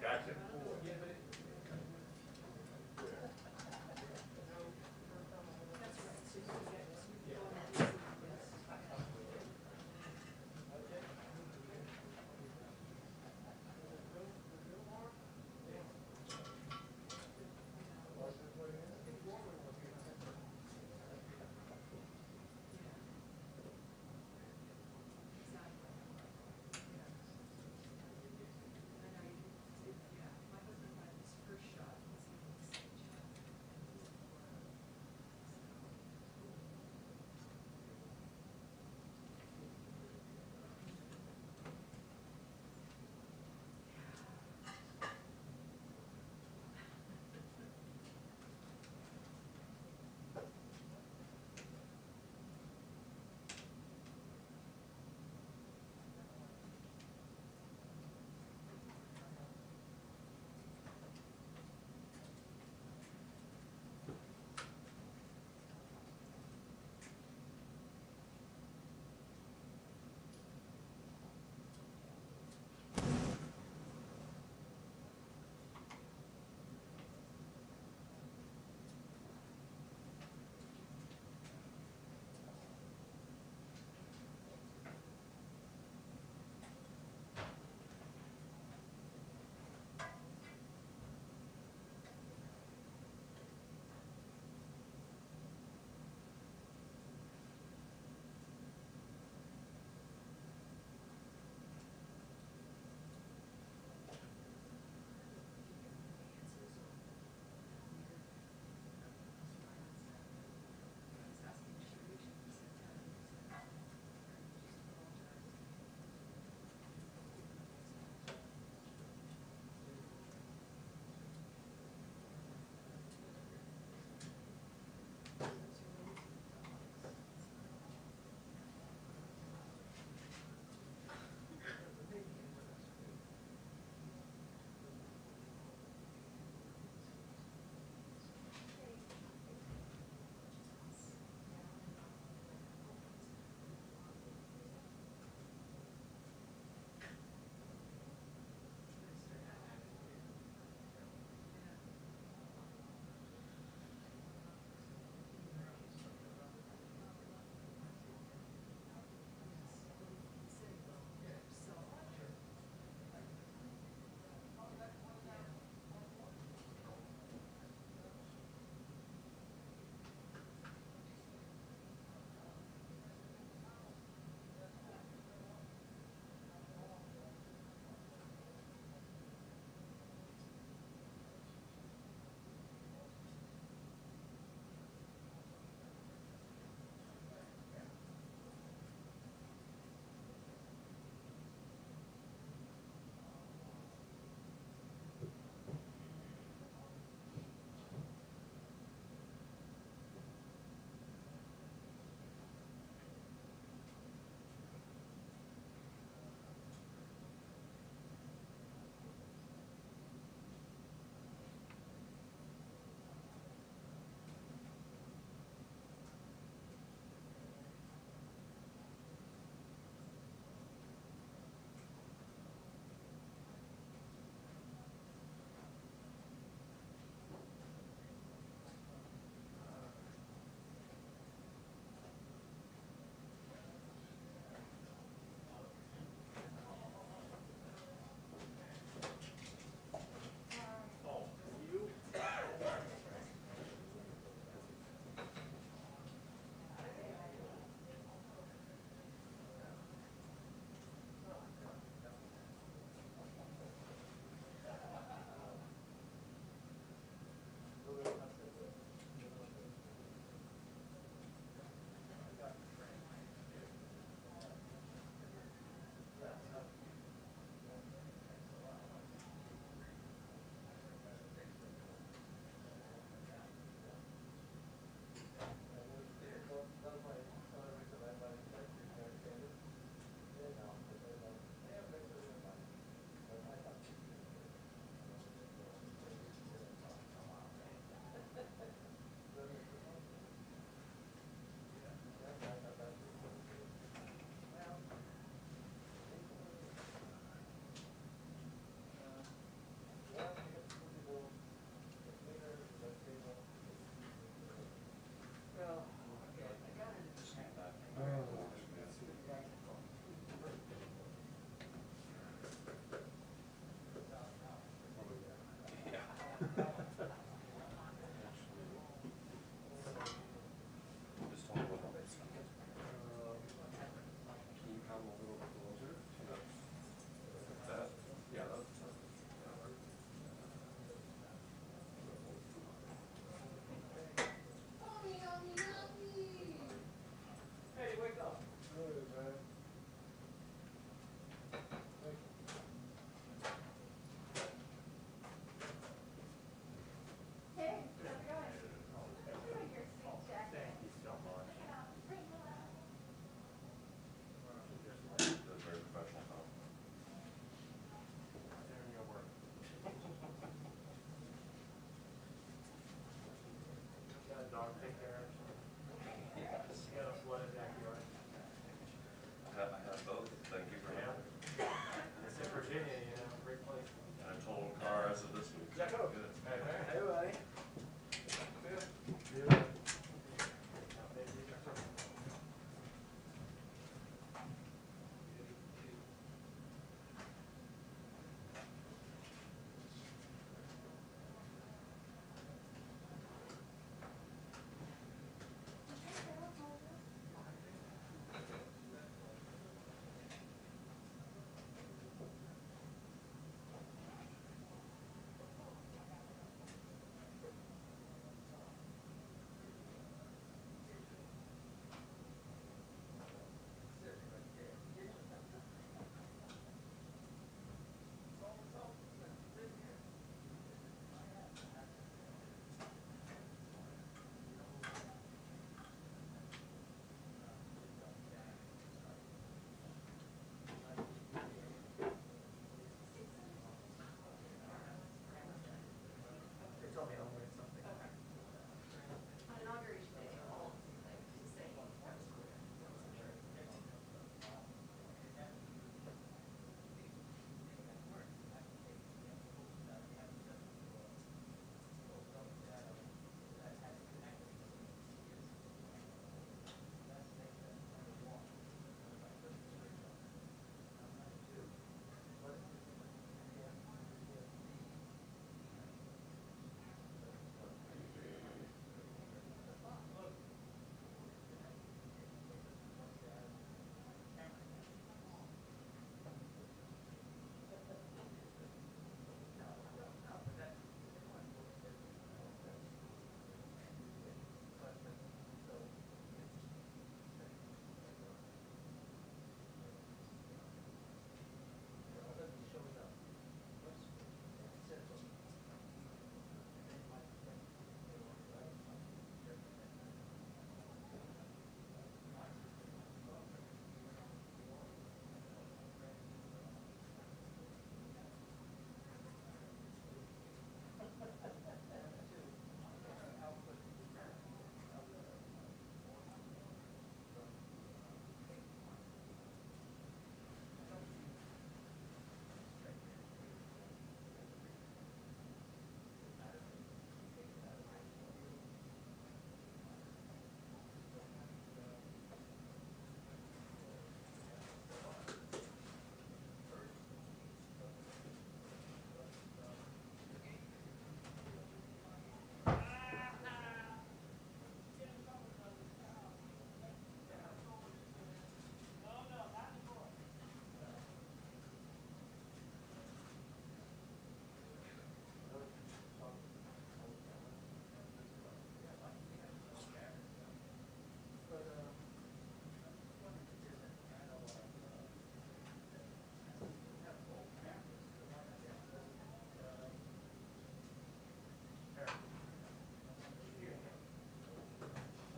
Gotcha.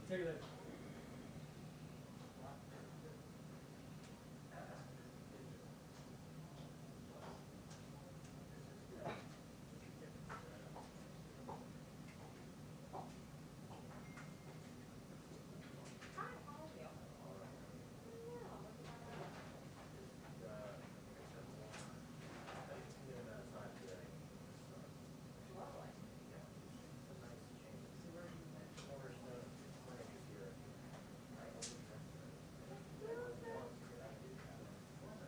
Take that.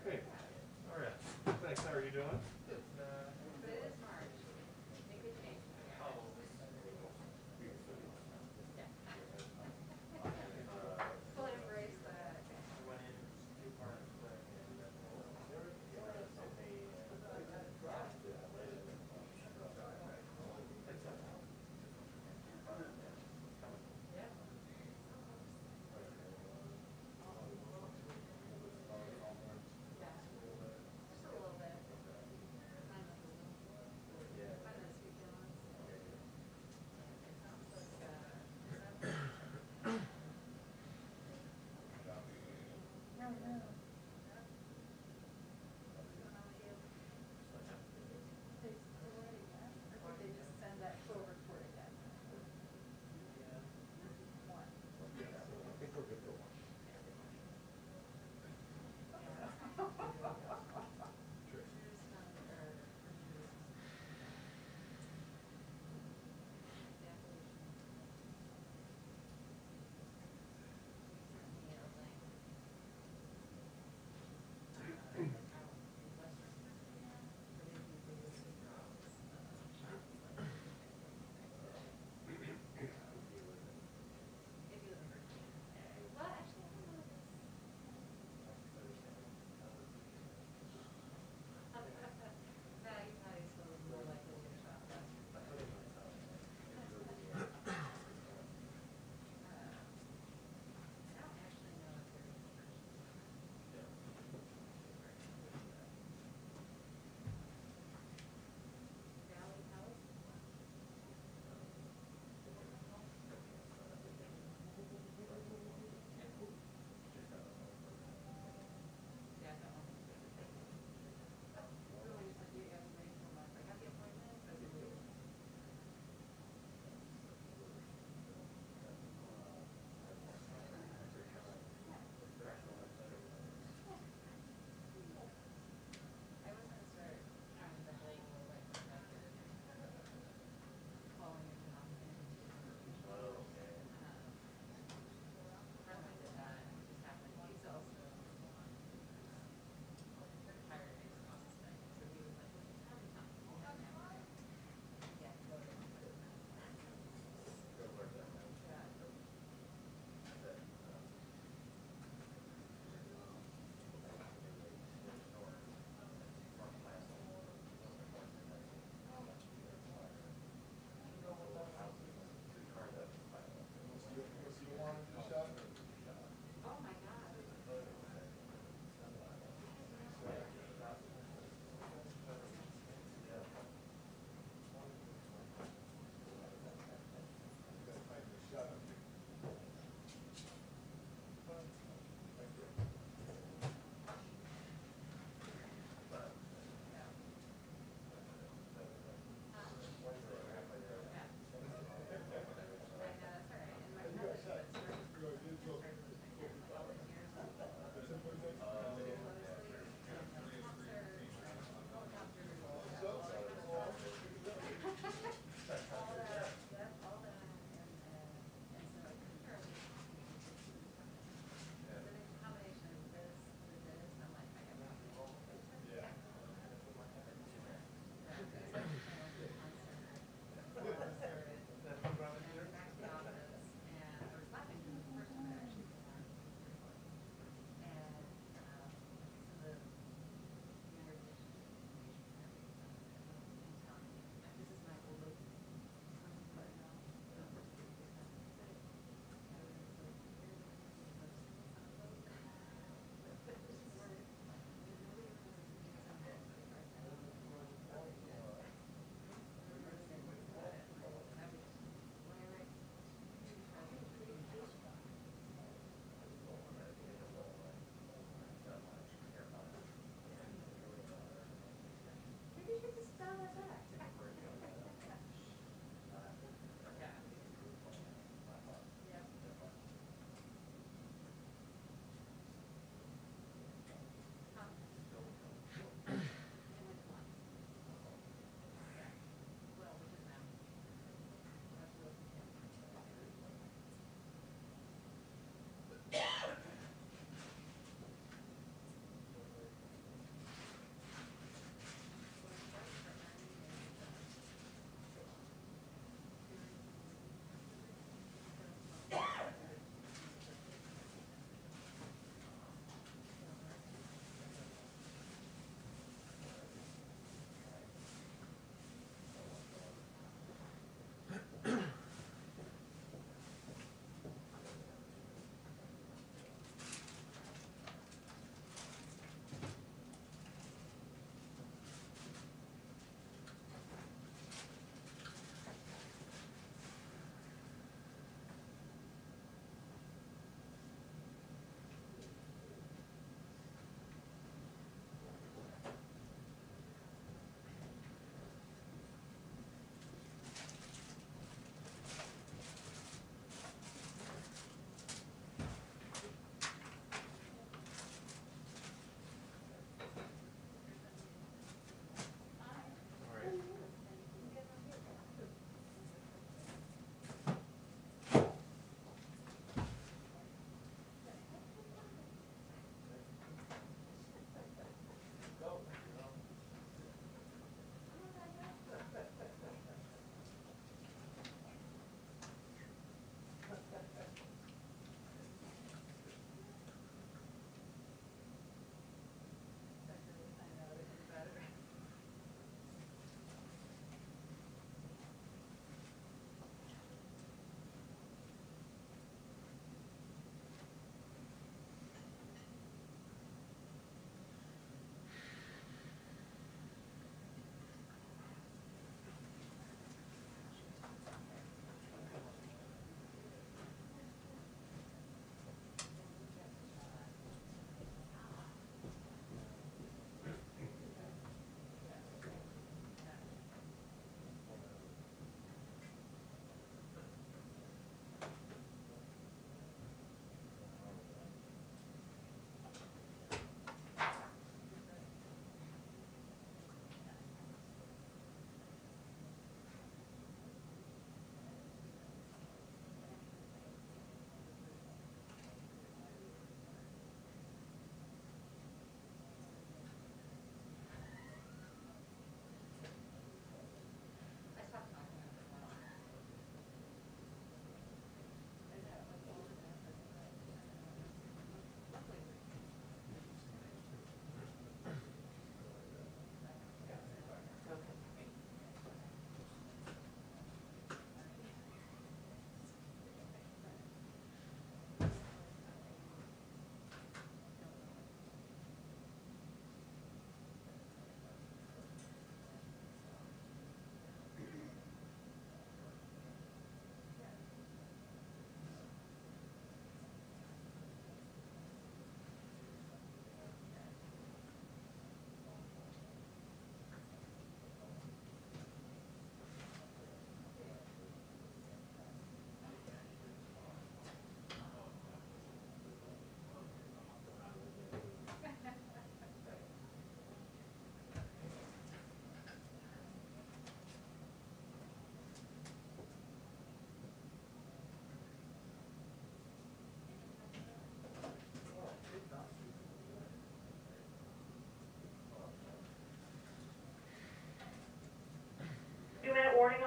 Okay. All right. Thanks. How are you doing?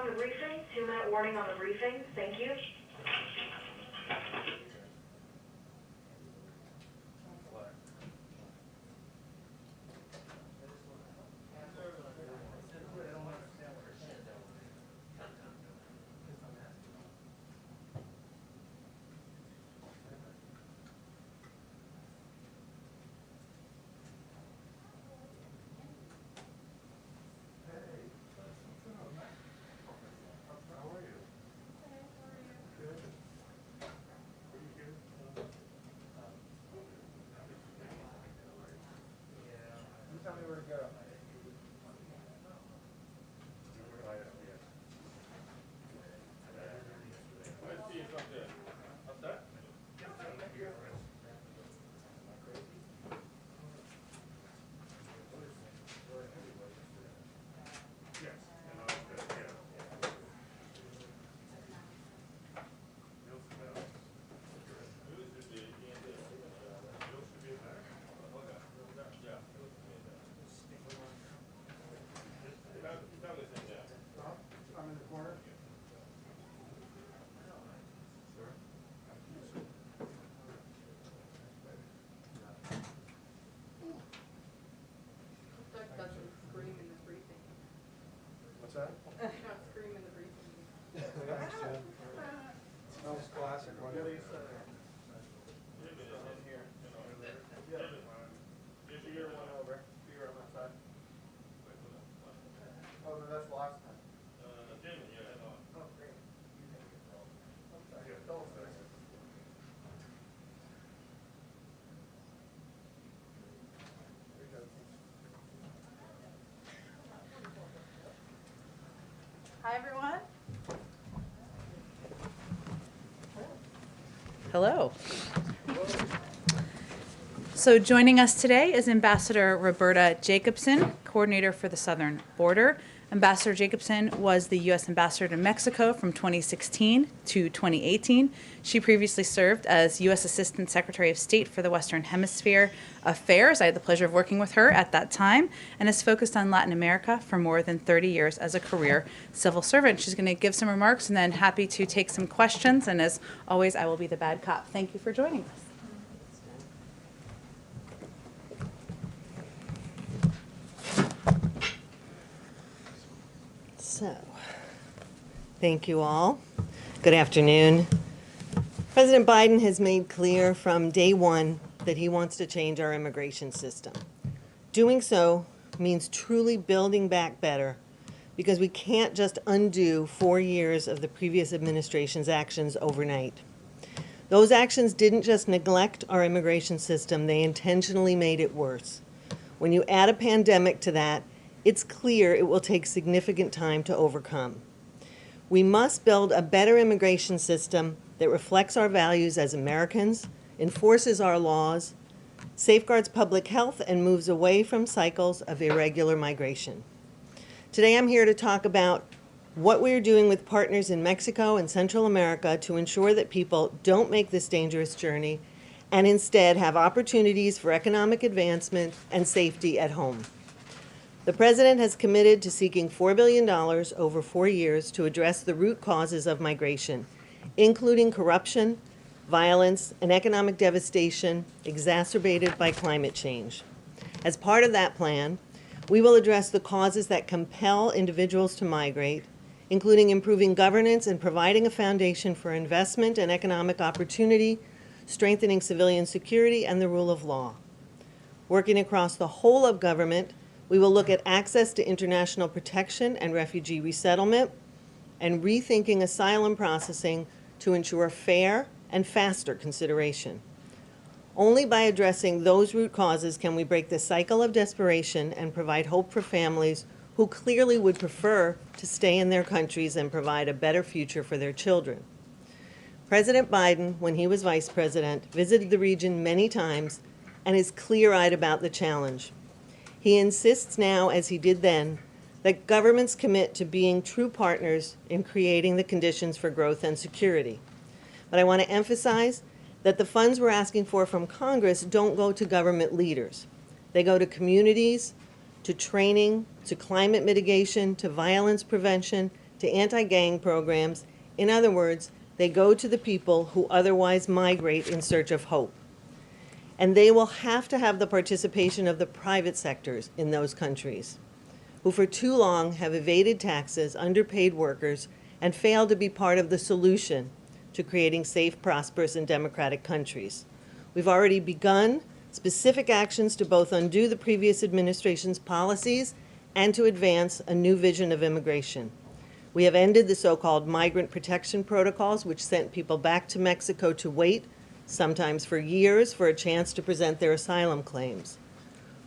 on the briefing, 2-minute warning on the briefing. Thank you. Tell me where to go. Let's see if I'm good. What's that? Yes. I'm in the corner. Doug doesn't scream in the briefing. What's that? Not scream in the briefing. Thanks, Jen. That was classic, wasn't it? Just your one over. You're on that side. Oh, no, that's last time. Oh, great. Yeah, double second. Hi, everyone. Hello. So joining us today is Ambassador Roberta Jacobson, Coordinator for the Southern Border. Ambassador Jacobson was the U.S. Ambassador to Mexico from 2016 to 2018. She previously served as U.S. Assistant Secretary of State for the Western Hemisphere Affairs. I had the pleasure of working with her at that time, and has focused on Latin America for more than 30 years as a career civil servant. She's going to give some remarks and then happy to take some questions. And as always, I will be the bad cop. Thank you for joining us. So, thank you all. Good afternoon. President Biden has made clear from day one that he wants to change our immigration system. Doing so means truly building back better, because we can't just undo 4 years of the previous administration's actions overnight. Those actions didn't just neglect our immigration system, they intentionally made it worse. When you add a pandemic to that, it's clear it will take significant time to overcome. We must build a better immigration system that reflects our values as Americans, enforces our laws, safeguards public health, and moves away from cycles of irregular migration. Today I'm here to talk about what we are doing with partners in Mexico and Central America to ensure that people don't make this dangerous journey and instead have opportunities for economic advancement and safety at home. The President has committed to seeking $4 billion over 4 years to address the root causes of migration, including corruption, violence, and economic devastation exacerbated by climate change. As part of that plan, we will address the causes that compel individuals to migrate, including improving governance and providing a foundation for investment and economic opportunity, strengthening civilian security and the rule of law. Working across the whole of government, we will look at access to international protection and refugee resettlement, and rethinking asylum processing to ensure fair and faster consideration. Only by addressing those root causes can we break the cycle of desperation and provide hope for families who clearly would prefer to stay in their countries and provide a better future for their children. President Biden, when he was vice president, visited the region many times and is clear-eyed about the challenge. He insists now, as he did then, that governments commit to being true partners in creating the conditions for growth and security. But I want to emphasize that the funds we're asking for from Congress don't go to government leaders. They go to communities, to training, to climate mitigation, to violence prevention, to to anti-gang programs. In other words, they go to the people who otherwise migrate in search of hope. And they will have to have the participation of the private sectors in those countries, who for too long have evaded taxes, underpaid workers, and failed to be part of the solution to creating safe, prosperous, and democratic countries. We've already begun specific actions to both undo the previous administration's policies and to advance a new vision of immigration. We have ended the so-called migrant protection protocols, which sent people back to Mexico to wait, sometimes for years, for a chance to present their asylum claims.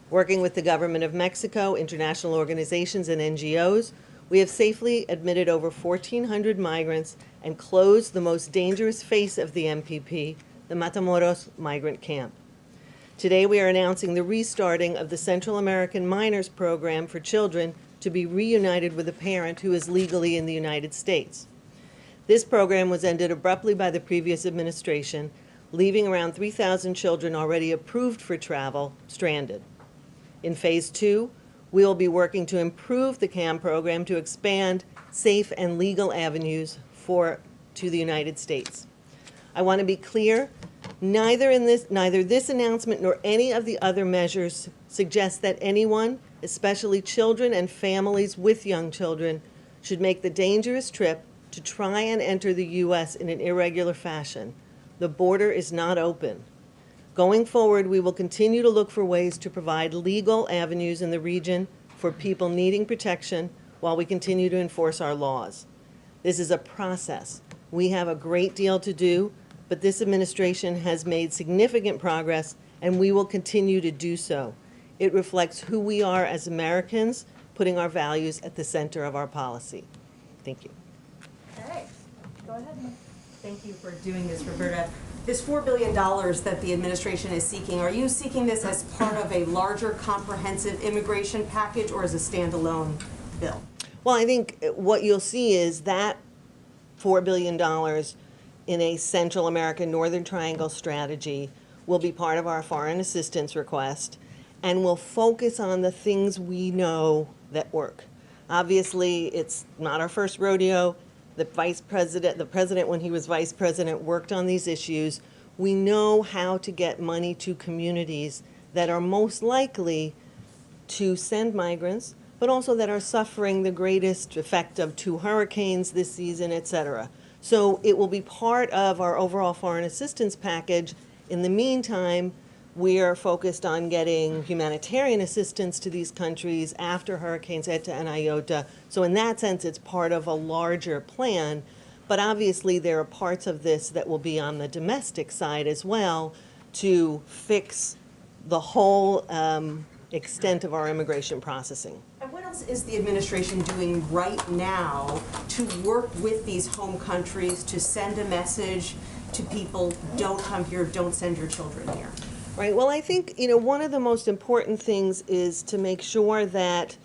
Working with the government of Mexico, international organizations, and NGOs, we have safely admitted over 1,400 migrants and closed the most dangerous face of the MPP, the Matamoros migrant camp. Today we are announcing the restarting of the Central American Minors Program for children to be reunited with a parent who is legally in the United States. This program was ended abruptly by the previous administration, leaving around 3,000 children already approved for travel stranded. In Phase 2, we will be working to improve the CAM program to expand safe and legal avenues to the United States. I want to be clear, neither this announcement nor any of the other measures suggests that anyone, especially children and families with young children, should make the dangerous trip to try and enter the U.S. in an irregular fashion. The border is not open. Going forward, we will continue to look for ways to provide legal avenues in the region for people needing protection while we continue to enforce our laws. This is a process. We have a great deal to do, but this administration has made significant progress, and we will continue to do so. It reflects who we are as Americans, putting our values at the center of our policy. Thank you. All right, go ahead. Thank you for doing this, Roberta. This $4 billion that the administration is seeking, are you seeking this as part of a larger comprehensive immigration package or as a standalone bill? Well, I think what you'll see is that $4 billion in a Central American Northern Triangle strategy will be part of our foreign assistance request and will focus on the things we know that work. Obviously, it's not our first rodeo. The president, when he was vice president, worked on these issues. We know how to get money to communities that are most likely to send migrants, but also that are suffering the greatest effect of 2 hurricanes this season, et cetera. So it will be part of our overall foreign assistance package. In the meantime, we are focused on getting humanitarian assistance to these countries after Hurricanes Eta and Iota. So in that sense, it's part of a larger plan. But obviously, there are parts of this that will be on the domestic side as well to fix the whole extent of our immigration processing. And what else is the administration doing right now to work with these home countries to send a message to people, don't come here, don't send your children here? Right. Well, I think, one of the most important things is to make sure that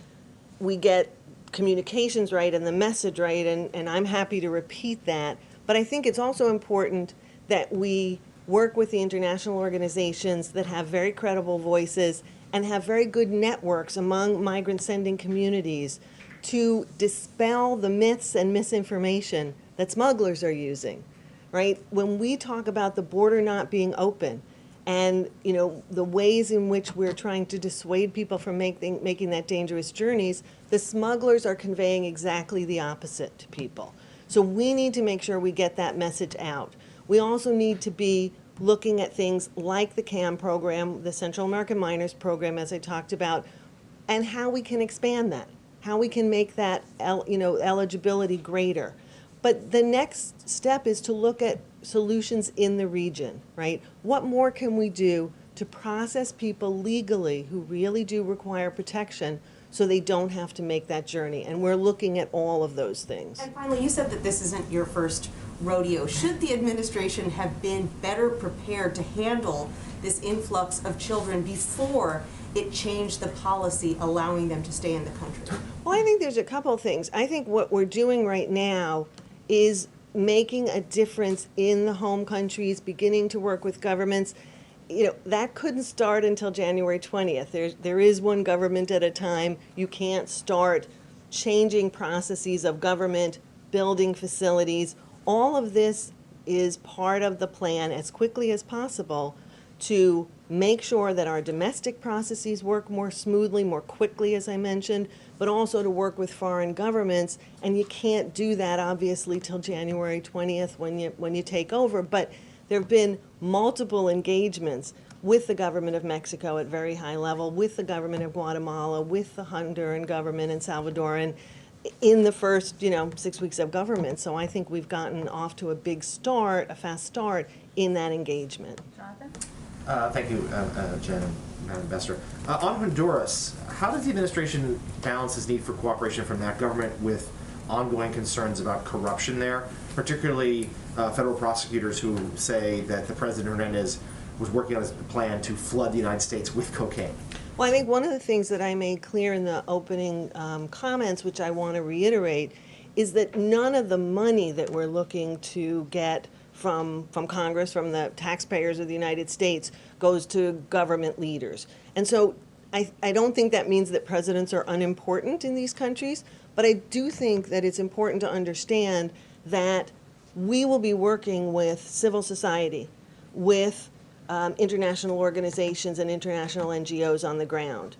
we get communications right and the message right, and I'm happy to repeat that. But I think it's also important that we work with the international organizations that have very credible voices and have very good networks among migrant-sending communities to dispel the myths and misinformation that smugglers are using, right? When we talk about the border not being open, and the ways in which we're trying to dissuade people from making that dangerous journeys, the smugglers are conveying exactly the opposite to people. So we need to make sure we get that message out. We also need to be looking at things like the CAM program, the Central American Minors Program, as I talked about, and how we can expand that, how we can make that eligibility greater. But the next step is to look at solutions in the region, right? What more can we do to process people legally who really do require protection so they don't have to make that journey? And we're looking at all of those things. And finally, you said that this isn't your first rodeo. Should the administration have been better prepared to handle this influx of children before it changed the policy allowing them to stay in the country? Well, I think there's a couple of things. I think what we're doing right now is making a difference in the home countries, beginning to work with governments. That couldn't start until January 20th. There is one government at a time. You can't start changing processes of government, building facilities. All of this is part of the plan as quickly as possible to make sure that our domestic processes work more smoothly, more quickly, as I mentioned, but also to work with foreign governments. And you can't do that, obviously, till January 20th when you take over. But there have been multiple engagements with the government of Mexico at very high level, with the government of Guatemala, with the Honduran government and Salvadoran in the first, 6 weeks of government. So I think we've gotten off to a big start, a fast start in that engagement. Jonathan? Thank you, Jen and Madam Ambassador. On Honduras, how does the administration balance its need for cooperation from that government with ongoing concerns about corruption there, particularly federal prosecutors who say that the President Hernandez was working on his plan to flood the United States with cocaine? Well, I think one of the things that I made clear in the opening comments, which I want to reiterate, is that none of the money that we're looking to get from Congress, from the taxpayers of the United States, goes to government leaders. And so I don't think that means that presidents are unimportant in these countries, but I do think that it's important to understand that we will be working with civil society, with international organizations and international NGOs on the ground.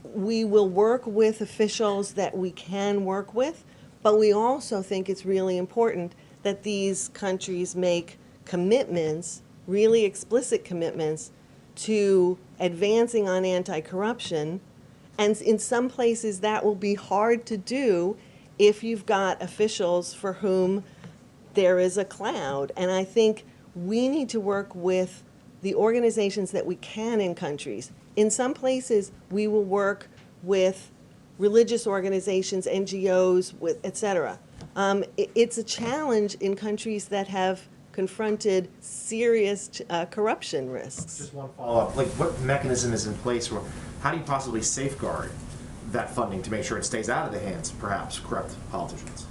We will work with officials that we can work with, but we also think it's really important that these countries make commitments, really explicit commitments, to advancing on anti-corruption. And in some places that will be hard to do if you've got officials for whom there is a cloud. And I think we need to work with the organizations that we can in countries. In some places, we will work with religious organizations, NGOs, with et cetera. It's a challenge in countries that have confronted serious corruption risks. Just one follow-up. Like, what mechanism is in place, or how do you possibly safeguard that funding to make sure it stays out of the hands, perhaps, corrupt politicians?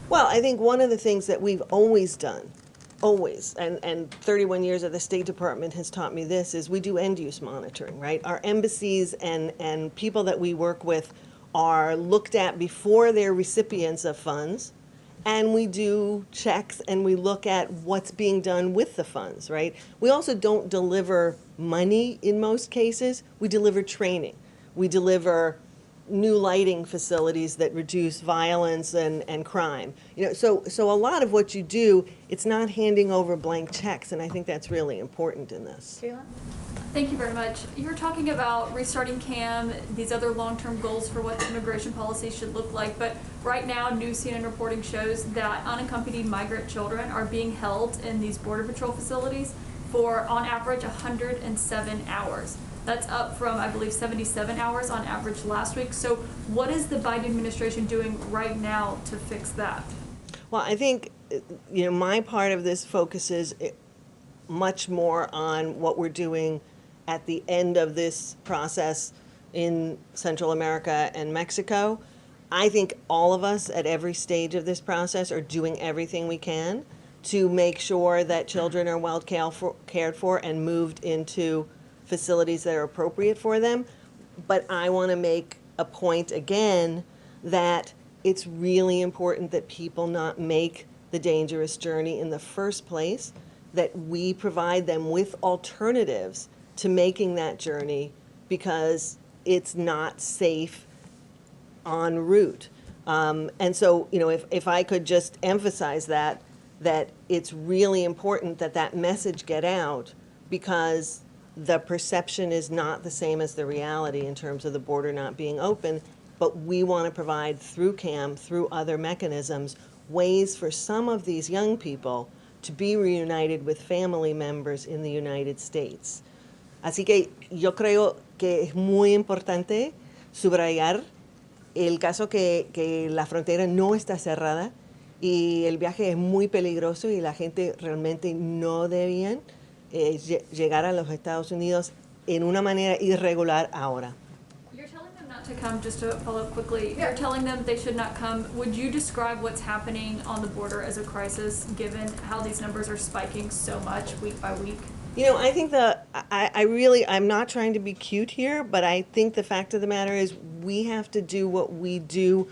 Well, I think one of the things that we've always done, and 31 years of the State Department has taught me this, is we do end-use monitoring, right? Our embassies and people that we work with are looked at before they're recipients of funds, and we do checks and we look at what's being done with the funds, right? We also don't deliver money in most cases. We deliver training. We deliver new lighting facilities that reduce violence and crime. So a lot of what you do, it's not handing over blank checks, and I think that's really important in this. Kayla? Thank you very much. You were talking about restarting CAM, these other long-term goals for what the immigration policy should look like, but right now news CNN reporting shows that unaccompanied migrant children are being held in these Border Patrol facilities for, on average, 107 hours. That's up from, I believe, 77 hours on average last week. So what is the Biden administration doing right now to fix that? Well, I think, my part of this focuses much more on what we're doing at the end of this process in Central America and Mexico. I think all of us at every stage of this process are doing everything we can to make sure that children are well cared for and moved into facilities that are appropriate for them. But I want to make a point again that it's really important that people not make the dangerous journey in the first place, that we provide them with alternatives to making that journey because it's not safe en route. And so, if I could just emphasize that it's really important that that message get out, because the perception is not the same as the reality in terms of the border not being open, but we want to provide through CAM, through other mechanisms, ways for some of these young people to be reunited with family members in the United States. Así que yo creo que es muy importante subrayar el caso que la frontera no está cerrada y el viaje es muy peligroso y la gente realmente no debían llegar a los Estados Unidos en una manera irregular ahora. You're telling them not to come, just to follow up quickly, you're telling them they should not come. Would you describe what's happening on the border as a crisis, given how these numbers are spiking so much week by week? You know, I think I'm not trying to be cute here, but I think the fact of the matter is we have to do what we do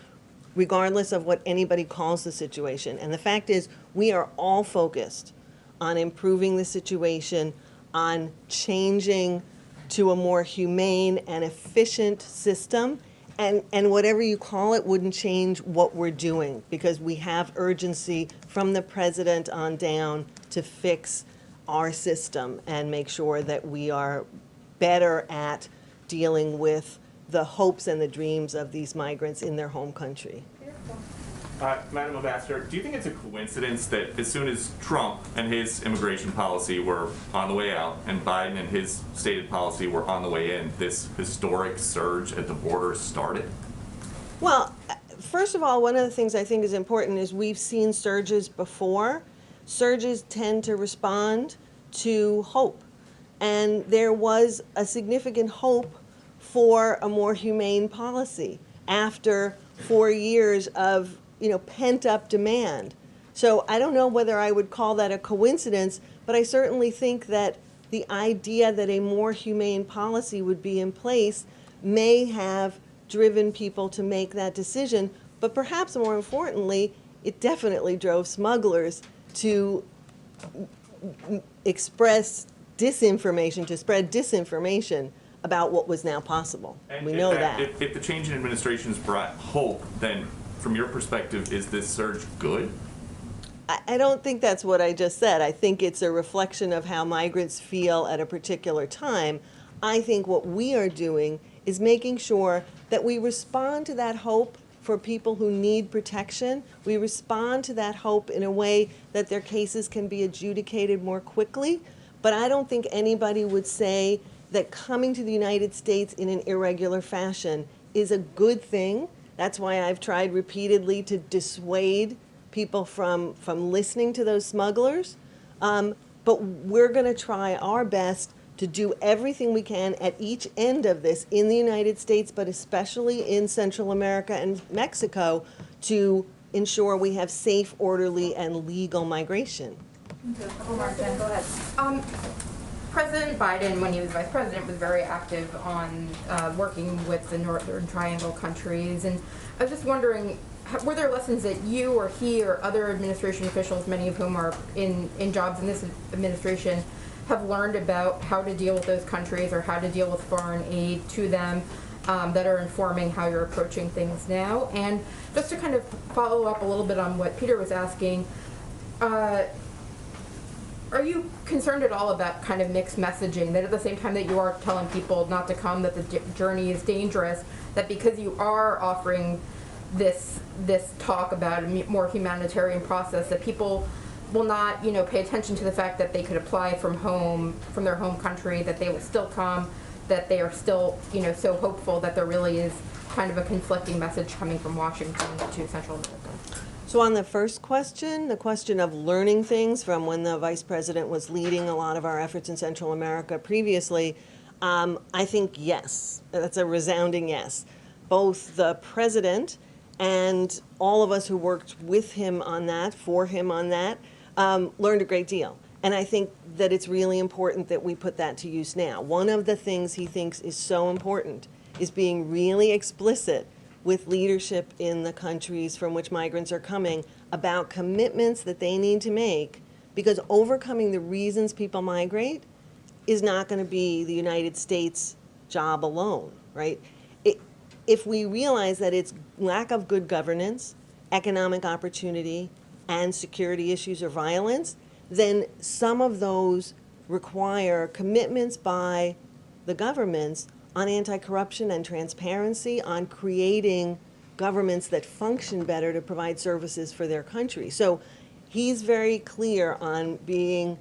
regardless of what anybody calls the situation. And the fact is we are all focused on improving the situation, on changing to a more humane and efficient system. And whatever you call it wouldn't change what we're doing, because we have urgency from the president on down to fix our system and make sure that we are better at dealing with the hopes and the dreams of these migrants in their home country. Madam Ambassador, do you think it's a coincidence that as soon as Trump and his immigration policy were on the way out and Biden and his stated policy were on the way in, this historic surge at the border started? Well, first of all, one of the things I think is important is we've seen surges before. Surges tend to respond to hope. And there was a significant hope for a more humane policy after 4 years of pent-up demand. So I don't know whether I would call that a coincidence, but I certainly think that the idea that a more humane policy would be in place may have driven people to make that decision. But perhaps more importantly, it definitely drove smugglers to express disinformation, to spread disinformation about what was now possible. And we know that. If the change in administration has brought hope, then from your perspective, is this surge good? I don't think that's what I just said. I think it's a reflection of how migrants feel at a particular time. I think what we are doing is making sure that we respond to that hope for people who need protection. We respond to that hope in a way that their cases can be adjudicated more quickly. But I don't think anybody would say that coming to the United States in an irregular fashion is a good thing. That's why I've tried repeatedly to dissuade people from listening to those smugglers. But we're going to try our best to do everything we can at each end of this in the United States, but especially in Central America and Mexico, to ensure we have safe, orderly, and legal migration. Go ahead. President Biden, when he was vice president, was very active on working with the Northern Triangle countries. And I was just wondering, were there lessons that you or he or other administration officials, many of whom are in jobs in this administration, have learned about how to deal with those countries or how to deal with foreign aid to them that are informing how you're approaching things now? And just to kind of follow up a little bit on what Peter was asking, are you concerned at all about kind of mixed messaging, that at the same time that you are telling people not to come, that the journey is dangerous, that because you are offering this talk about a more humanitarian process, that people will not, pay attention to the fact that they could apply from their home country, that they will still come, that they are still, so hopeful, that there really is kind of a conflicting message coming from Washington to Central America? So on the first question, the question of learning things from when the vice president was leading a lot of our efforts in Central America previously, I think yes. That's a resounding yes. Both the president and all of us who worked with him on that, for him on that, learned a great deal. And I think that it's really important that we put that to use now. One of the things he thinks is so important is being really explicit with leadership in the countries from which migrants are coming about commitments that they need to make, because overcoming the reasons people migrate is not going to be the United States' job alone, right? If we realize that it's lack of good governance, economic opportunity, and security issues or violence, then some of those require commitments by the governments on anti-corruption and transparency, on creating governments that function better to provide services for their country. So he's very clear on being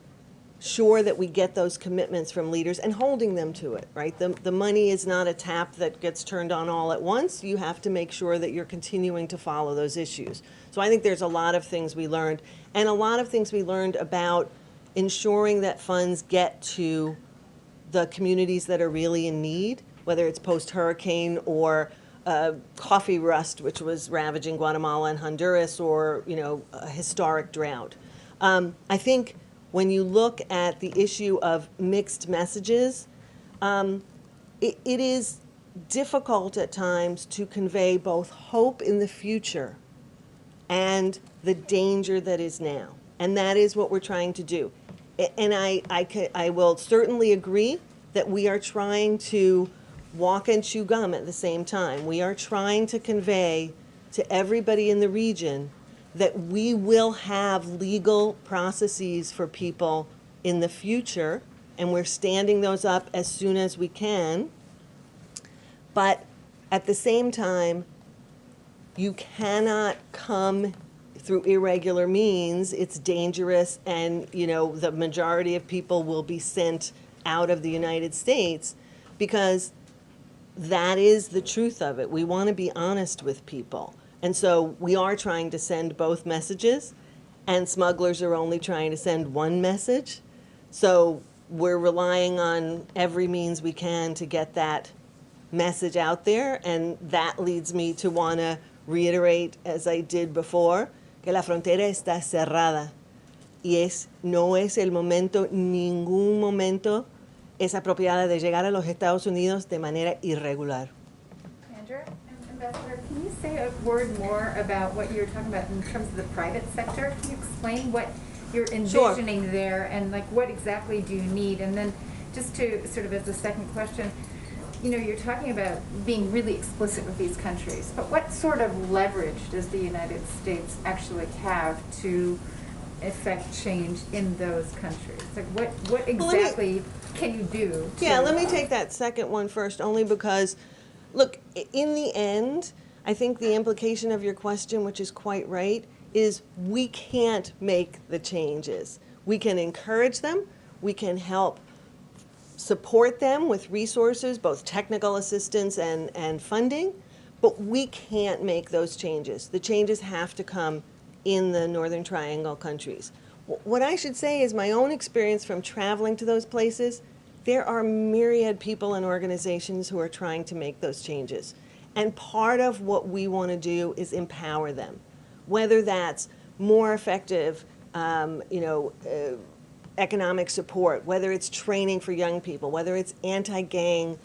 sure that we get those commitments from leaders and holding them to it, right? The money is not a tap that gets turned on all at once. You have to make sure that you're continuing to follow those issues. So I think there's a lot of things we learned, and a lot of things we learned about ensuring that funds get to the communities that are really in need, whether it's post-hurricane or coffee rust, which was ravaging Guatemala and Honduras, or a historic drought. I think when you look at the issue of mixed messages, it is difficult at times to convey both hope in the future and the danger that is now. And that is what we're trying to do. And I will certainly agree that we are trying to walk and chew gum at the same time. We are trying to convey to everybody in the region that we will have legal processes for people in the future, and we're standing those up as soon as we can. But at the same time, you cannot come through irregular means. It's dangerous, and the majority of people will be sent out of the United States, because that is the truth of it. We want to be honest with people. And so we are trying to send both messages, and smugglers are only trying to send one message. So we're relying on every means we can to get that message out there, and that leads me to want to reiterate, as I did before, que la frontera está cerrada y no es el momento, ningún momento es apropiada de llegar a los Estados Unidos de manera irregular. Andrew, Ambassador, can you say a word more about what you're talking about in terms of the private sector? Can you explain what you're envisioning there, and what exactly do you need? And then just to sort of as a second question, you're talking about being really explicit with these countries, but what sort of leverage does the United States actually have to affect change in those countries? What exactly can you do? Let me take that second one first, only because, look, in the end, I think the implication of your question, which is quite right, is we can't make the changes. We can encourage them, we can help support them with resources, both technical assistance and funding, but we can't make those changes. The changes have to come in the Northern Triangle countries. What I should say is my own experience from traveling to those places, there are myriad people and organizations who are trying to make those changes. And part of what we want to do is empower them, whether that's more effective, economic support, whether it's training for young people, whether it's anti-gang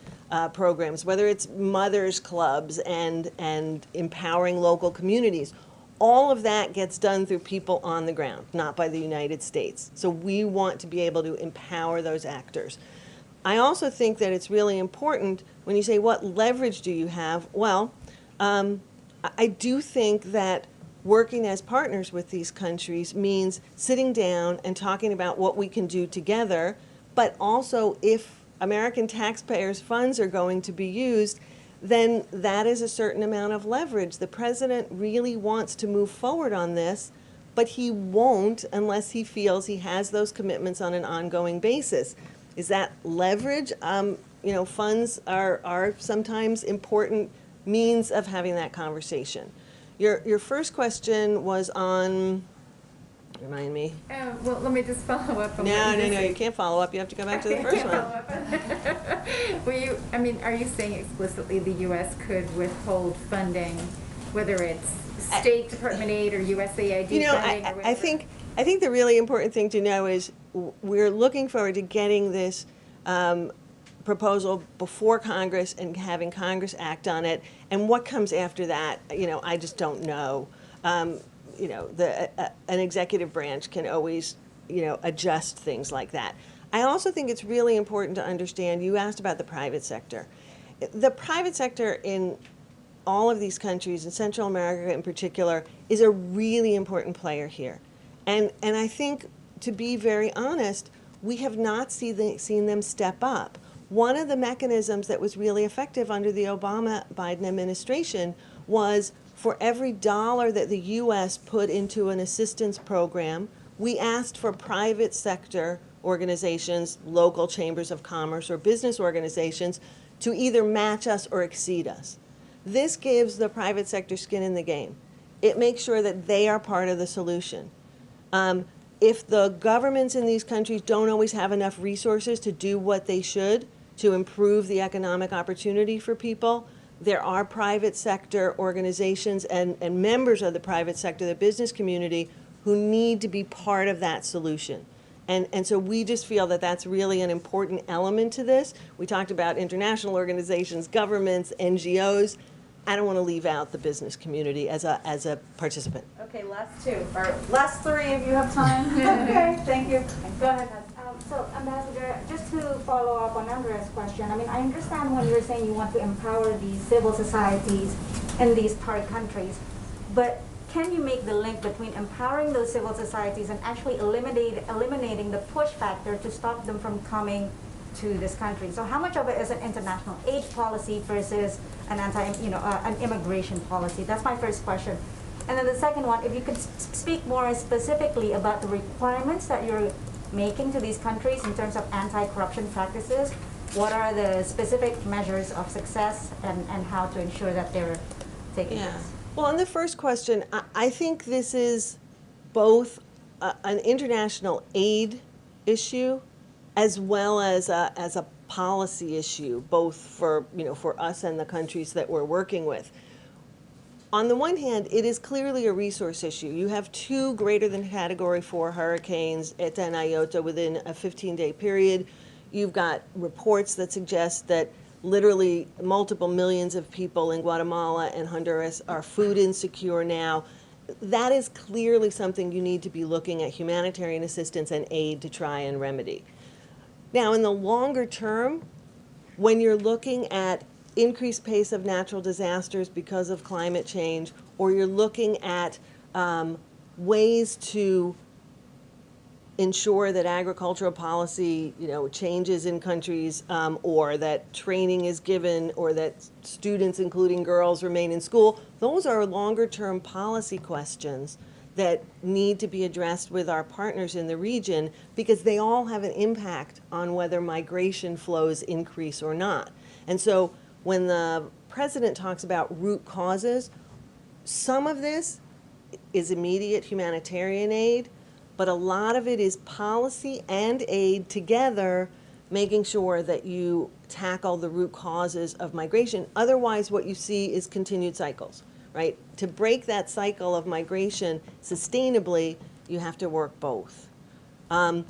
programs, whether it's mothers clubs and empowering local communities. All of that gets done through people on the ground, not by the United States. So we want to be able to empower those actors. I also think that it's really important when you say, what leverage do you have? Well, I do think that working as partners with these countries means sitting down and talking about what we can do together, but also if American taxpayers' funds are going to be used, then that is a certain amount of leverage. The president really wants to move forward on this, but he won't unless he feels he has those commitments on an ongoing basis. Is that leverage? Funds are sometimes important means of having that conversation. Your first question was on, remind me. Well, let me just follow up on No, you can't follow up. You have to go back to the first one. Are you saying explicitly the U.S. could withhold funding, whether it's State Department aid or USAID funding or whatever? I think the really important thing to know is we're looking forward to getting this proposal before Congress and having Congress act on it. And what comes after that, I just don't know. An executive branch can always, adjust things like that. I also think it's really important to understand, you asked about the private sector. The private sector in all of these countries, in Central America in particular, is a really important player here. And I think, to be very honest, we have not seen them step up. One of the mechanisms that was really effective under the Obama-Biden administration was for every dollar that the U.S. put into an assistance program, we asked for private sector organizations, local chambers of commerce or business organizations, to either match us or exceed us. This gives the private sector skin in the game. It makes sure that they are part of the solution. If the governments in these countries don't always have enough resources to do what they should to improve the economic opportunity for people, there are private sector organizations and members of the private sector, the business community, who need to be part of that solution. And so we just feel that that's really an important element to this. We talked about international organizations, governments, NGOs. I don't want to leave out the business community as a participant. Okay, last two, or last three if you have time. Okay, thank you. Go ahead. So, Ambassador, just to follow up on Andrea's question, I mean, I understand when you're saying you want to empower these civil societies in these third countries, but can you make the link between empowering those civil societies and actually eliminating the push factor to stop them from coming to this country? So how much of it is an international aid policy versus an an immigration policy? That's my first question. And then the second one, if you could speak more specifically about the requirements that you're making to these countries in terms of anti-corruption practices. What are the specific measures of success and how to ensure that they're taking this? Well, on the first question, I think this is both an international aid issue as well as a policy issue, both for us and the countries that we're working with. On the one hand, it is clearly a resource issue. You have two greater than Category 4 hurricanes, Eta and Iota, within a 15-day period. You've got reports that suggest that literally multiple millions of people in Guatemala and Honduras are food insecure now. That is clearly something you need to be looking at humanitarian assistance and aid to try and remedy. Now, in the longer term, when you're looking at increased pace of natural disasters because of climate change, or you're looking at ways to ensure that agricultural policy, changes in countries, or that training is given, or that students, including girls, remain in school. Those are longer-term policy questions that need to be addressed with our partners in the region because they all have an impact on whether migration flows increase or not. And so when the president talks about root causes, some of this is immediate humanitarian aid, but a lot of it is policy and aid together, making sure that you tackle the root causes of migration. Otherwise, what you see is continued cycles, right? To break that cycle of migration sustainably, you have to work both. On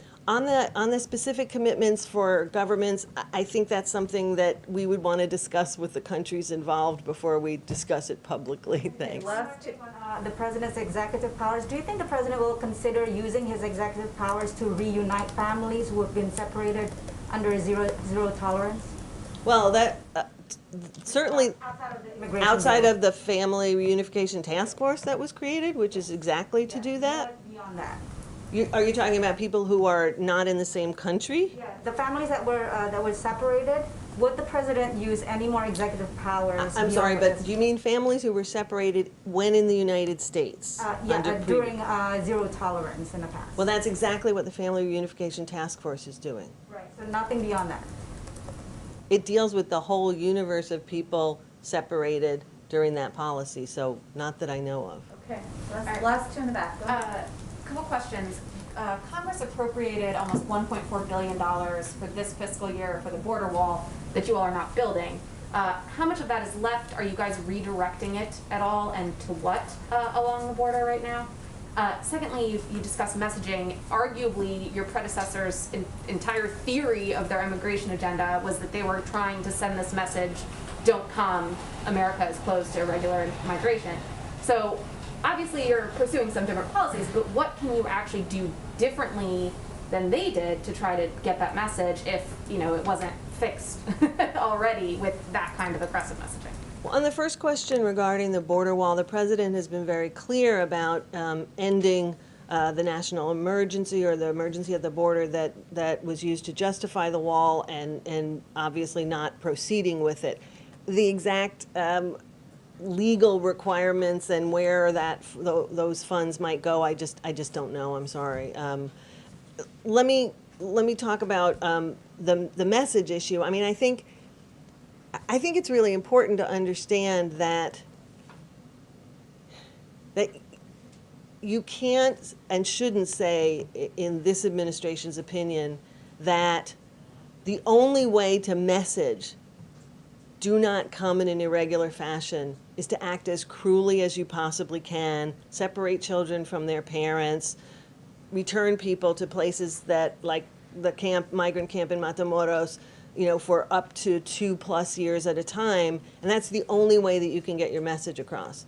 the specific commitments for governments, I think that's something that we would want to discuss with the countries involved before we discuss it publicly. Thanks. Last on the president's executive powers, do you think the president will consider using his executive powers to reunite families who have been separated under zero tolerance? Well, that certainly outside bill. of the Family Reunification Task Force that was created, which is exactly to do that. Beyond that. Are you talking about people who are not in the same country? Yeah, the families that were separated. Would the president use any more executive powers? I'm sorry, beyond but do you mean families who were separated when in the United States? During zero tolerance in the past. Well, that's exactly what the Family Reunification Task Force is doing. Right. So nothing beyond that. It deals with the whole universe of people separated during that policy, so not that I know of. Okay, last two in the back. Go ahead. Couple questions. Congress appropriated almost $1.4 billion for this fiscal year for the border wall that you all are not building. How much of that is left? Are you guys redirecting it at all, and to what along the border right now? Secondly, you discussed messaging. Arguably, your predecessors' entire theory of their immigration agenda was that they were trying to send this message, don't come, America is closed to irregular migration. So obviously you're pursuing some different policies, but what can you actually do differently than they did to try to get that message if, it wasn't fixed already with that kind of aggressive messaging? Well, on the first question regarding the border wall, the president has been very clear about ending the national emergency or the emergency at the border that was used to justify the wall and obviously not proceeding with it. The exact legal requirements and where those funds might go, I just don't know. I'm sorry. Let me talk about the message issue. I mean, I think it's really important to understand that you can't and shouldn't say, in this administration's opinion, that the only way to message do not come in an irregular fashion is to act as cruelly as you possibly can, separate children from their parents, return people to places that, like the migrant camp in Matamoros, for up to 2+ years at a time, and that's the only way that you can get your message across.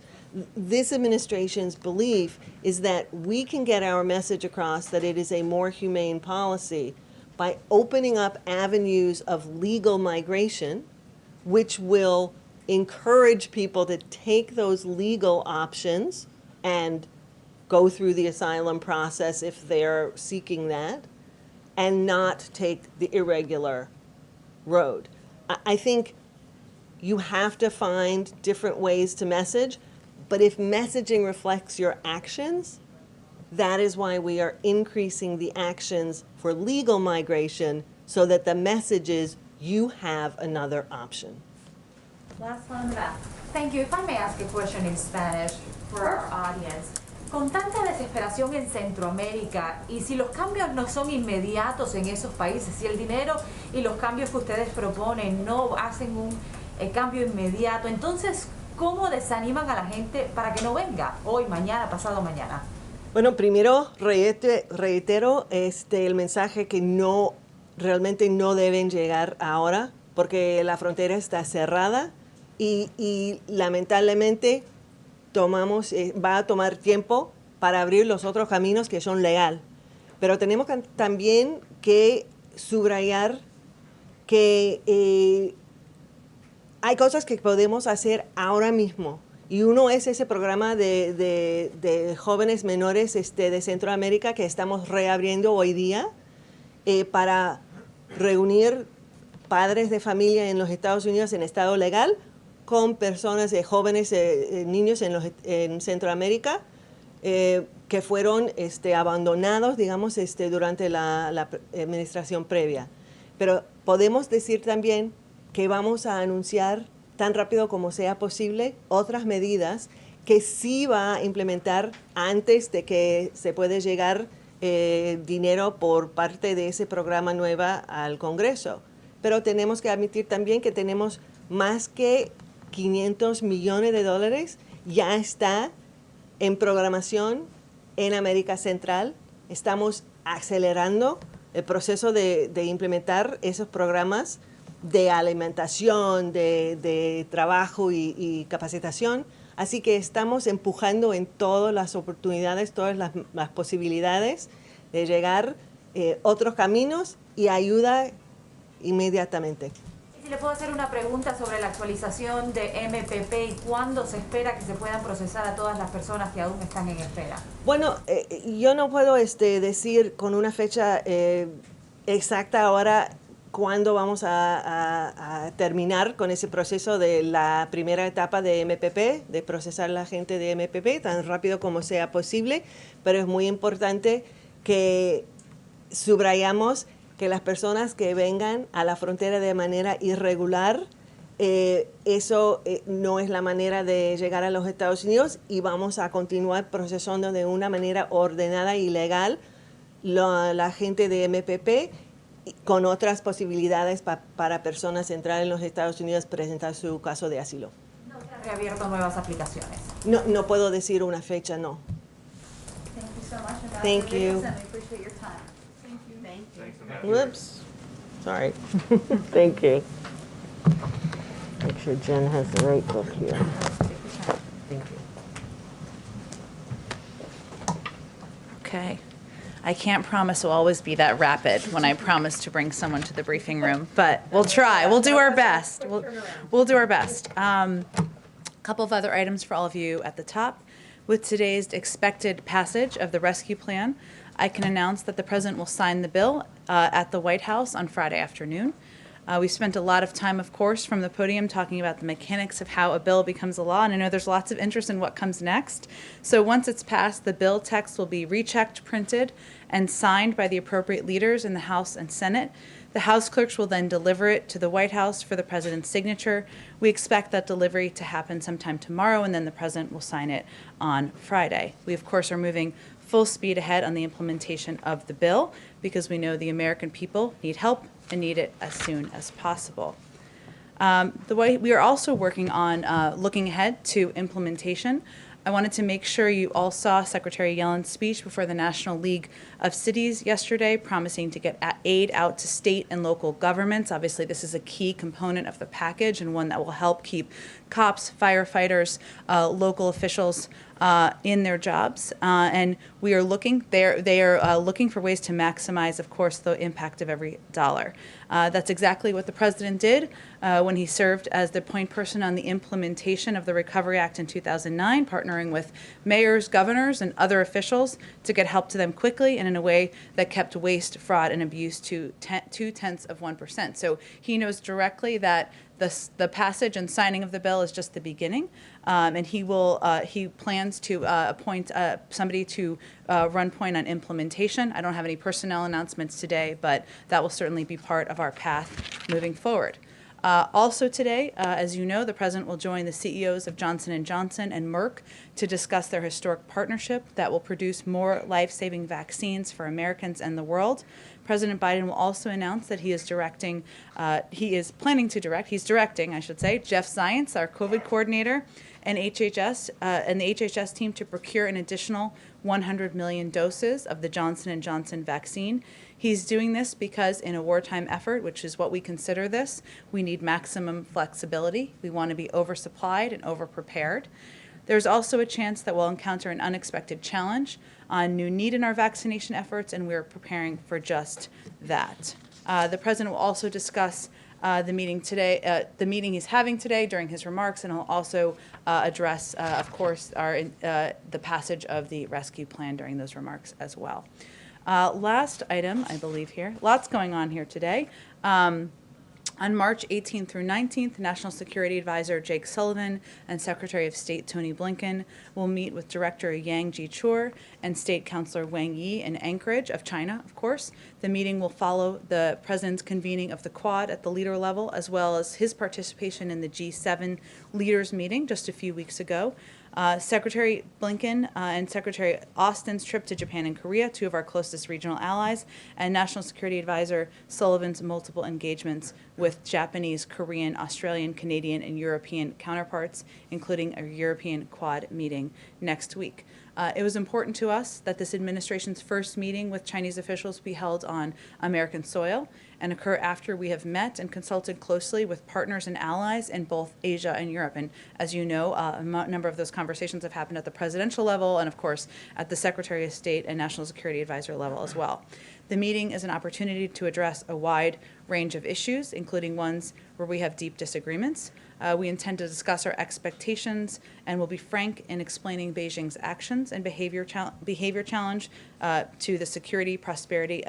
This administration's belief is that we can get our message across that it is a more humane policy by opening up avenues of legal migration, which will encourage people to take those legal options and go through the asylum process if they're seeking that, and not take the irregular road. I think you have to find different ways to message, but if messaging reflects your actions, that is why we are increasing the actions for legal migration so that the message is you have another option. Last one in the back. Thank you. If I may ask a question in Spanish for our audience. Con tanta desesperación en Centroamérica, y si los cambios no son inmediatos en esos países, si el dinero y los cambios que ustedes proponen no hacen un cambio inmediato, entonces, ¿cómo desaniman a la gente para que no venga hoy, mañana, pasado mañana? Bueno, primero reitero el mensaje que realmente no deben llegar ahora, porque la frontera está cerrada y lamentablemente va a tomar tiempo para abrir los otros caminos que son legales. Pero tenemos también que subrayar que hay cosas que podemos hacer ahora mismo. Y uno es ese programa de jóvenes menores de Centroamérica que estamos reabriendo hoy día para reunir padres de familia en los Estados Unidos en estado legal con personas, jóvenes, niños en Centroamérica que fueron abandonados, digamos, durante la administración previa. Pero podemos decir también que vamos a anunciar tan rápido como sea posible otras medidas que sí va a implementar antes de que se pueda llegar dinero por parte de ese programa nueva al Congreso. Pero tenemos que admitir también que tenemos más que $500 millones ya está en programación en América Central. Estamos acelerando el proceso de implementar esos programas de alimentación, de trabajo y capacitación. Así que estamos empujando en todas las oportunidades, todas las posibilidades de llegar otros caminos y ayuda inmediatamente. Si le puedo hacer una pregunta sobre la actualización de MPP y cuándo se espera que se puedan procesar a todas las personas que aún están en espera. Bueno, yo no puedo decir con una fecha exacta ahora cuándo vamos a terminar con ese proceso de la primera etapa de MPP, de procesar a la gente de MPP tan rápido como sea posible, pero es muy importante que subrayamos que las personas que vengan a la frontera de manera irregular, eso no es la manera de llegar a los Estados Unidos y vamos a continuar procesando de una manera ordenada y legal la gente de MPP con otras posibilidades para personas entrar en los Estados Unidos, presentar su caso de asilo. ¿No se han reabierto nuevas aplicaciones? No puedo decir una fecha, no. Thank you so much. Thank you. We appreciate your time. Whoops. Sorry. Thank you. Make sure Jen has the right book here. Thank you. Okay. I can't promise we'll always be that rapid when I promise to bring someone to the briefing room, but we'll try. We'll do our best. We'll do our best. A couple of other items for all of you at the top. With today's expected passage of the rescue plan, I can announce that the President will sign the bill at the White House on Friday afternoon. We spent a lot of time, of course, from the podium talking about the mechanics of how a bill becomes a law, and I know there's lots of interest in what comes next. So once it's passed, the bill text will be rechecked, printed, and signed by the appropriate leaders in the House and Senate. The House clerks will then deliver it to the White House for the President's signature. We expect that delivery to happen sometime tomorrow, and then the President will sign it on Friday. We, of course, are moving full speed ahead on the implementation of the bill because we know the American people need help and need it as soon as possible. We are also working on looking ahead to implementation I wanted to make sure you all saw Secretary Yellen's speech before the National League of Cities yesterday, promising to get aid out to state and local governments. Obviously, this is a key component of the package and one that will help keep cops, firefighters, local officials in their jobs. And we are looking, they are looking for ways to maximize, of course, the impact of every dollar. That's exactly what the president did when he served as the point person on the implementation of the Recovery Act in 2009, partnering with mayors, governors, and other officials to get help to them quickly and in a way that kept waste, fraud, and abuse to 0.2%. So he knows directly that the passage and signing of the bill is just the beginning, and he plans to appoint somebody to run point on implementation. I don't have any personnel announcements today, but that will certainly be part of our path moving forward. Also today, as you know, the President will join the CEOs of Johnson & Johnson and Merck to discuss their historic partnership that will produce more life-saving vaccines for Americans and the world. President Biden will also announce that he's directing, I should say, Jeff Zients, our COVID coordinator, and the HHS team to procure an additional 100 million doses of the Johnson & Johnson vaccine. He's doing this because in a wartime effort, which is what we consider this, we need maximum flexibility. We want to be oversupplied and overprepared. There's also a chance that we'll encounter an unexpected challenge on new need in our vaccination efforts, and we're preparing for just that. The President will also discuss the meeting he's having today during his remarks, and he'll also address, of course, the passage of the rescue plan during those remarks as well. Last item, I believe here, lots going on here today. On March 18th through 19th, National Security Advisor Jake Sullivan and Secretary of State Tony Blinken will meet with Director Yang Jiechi and State Councilor Wang Yi in Anchorage of China, of course. The meeting will follow the President's convening of the Quad at the leader level, as well as his participation in the G7 leaders meeting just a few weeks ago. Secretary Blinken and Secretary Austin's trip to Japan and Korea, two of our closest regional allies, and National Security Advisor Sullivan's multiple engagements with Japanese, Korean, Australian, Canadian, and European counterparts, including a European Quad meeting next week. It was important to us that this administration's first meeting with Chinese officials be held on American soil and occur after we have met and consulted closely with partners and allies in both Asia and Europe. And as you know, a number of those conversations have happened at the presidential level and, of course, at the Secretary of State and National Security Advisor level as well. The meeting is an opportunity to address a wide range of issues, including ones where we have deep disagreements. We intend to discuss our expectations and will be frank in explaining Beijing's actions and behavior challenge to the security, prosperity,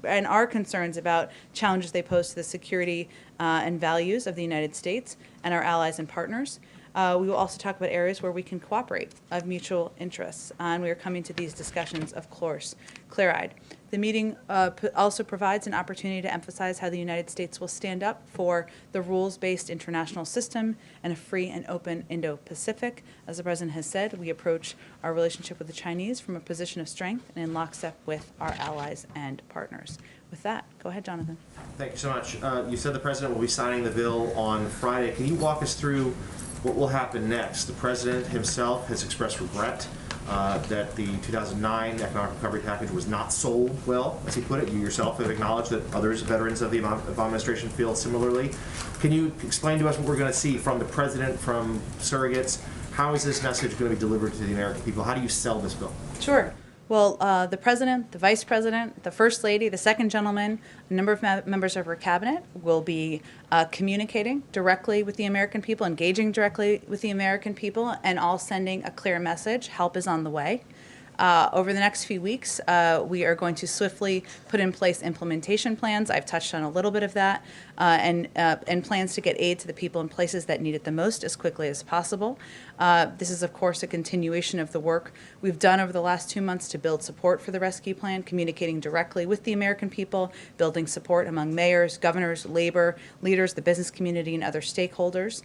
and our concerns about challenges they pose to the security and values of the United States and our allies and partners. We will also talk about areas where we can cooperate of mutual interests, and we are coming to these discussions, of course, clear-eyed. The meeting also provides an opportunity to emphasize how the United States will stand up for the rules-based international system and a free and open Indo-Pacific. As the President has said, we approach our relationship with the Chinese from a position of strength and in lockstep with our allies and partners. With that, go ahead, Jonathan. Thank you so much. You said the President will be signing the bill on Friday. Can you walk us through what will happen next? The President himself has expressed regret that the 2009 economic recovery package was not sold well, as he put it. You yourself have acknowledged that others, veterans of the Obama administration, feel similarly. Can you explain to us what we're going to see from the President, from surrogates? How is this message going to be delivered to the American people? How do you sell this bill? Sure. Well, the President, the Vice President, the First Lady, the Second Gentleman, a number of members of her cabinet will be communicating directly with the American people, engaging directly with the American people, and all sending a clear message: help is on the way. Over the next few weeks, we are going to swiftly put in place implementation plans. I've touched on a little bit of that, and plans to get aid to the people in places that need it the most as quickly as possible. This is, of course, a continuation of the work we've done over the last 2 months to build support for the rescue plan, communicating directly with the American people, building support among mayors, governors, labor leaders, the business community, and other stakeholders.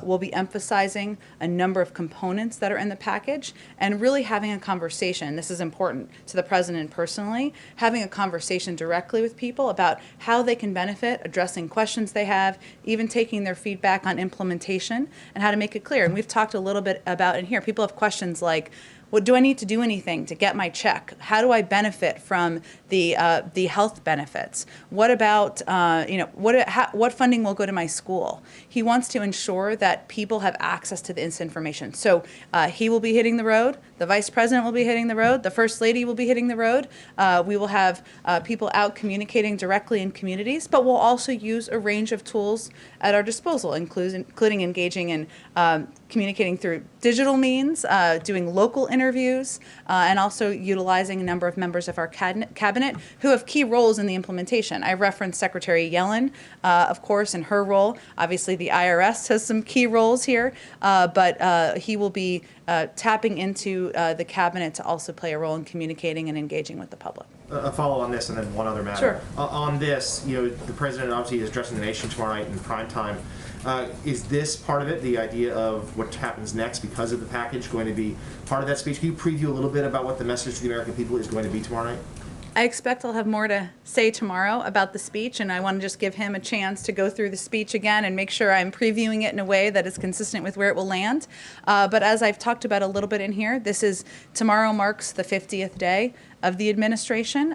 We'll be emphasizing a number of components that are in the package and really having a conversation conversation, this is important to the president personally, having a conversation directly with people about how they can benefit, addressing questions they have, even taking their feedback on implementation and how to make it clear. And we've talked a little bit about in here, people have questions like, well, do I need to do anything to get my check? How do I benefit from the health benefits? What about what funding will go to my school? He wants to ensure that people have access to this information. So he will be hitting the road. The vice president will be hitting the road. The first lady will be hitting the road. We will have people out communicating directly in communities, but we'll also use a range of tools at our disposal, including engaging in communicating through digital means, doing local interviews, and also utilizing a number of members of our cabinet who have key roles in the implementation. I referenced Secretary Yellen, of course, in her role. Obviously, the IRS has some key roles here, but he will be tapping into the cabinet to also play a role in communicating and engaging with the public. A follow on this, and then one other matter. Sure. On this, the president obviously is addressing the nation tomorrow night in prime time. Is this part of it, the idea of what happens next because of the package, going to be part of that speech? Can you preview a little bit about what the message to the American people is going to be tomorrow night? I expect I'll have more to say tomorrow about the speech, and I want to just give him a chance to go through the speech again and make sure I'm previewing it in a way that is consistent with where it will land. But as I've talked about a little bit in here, tomorrow marks the 50th day of the administration.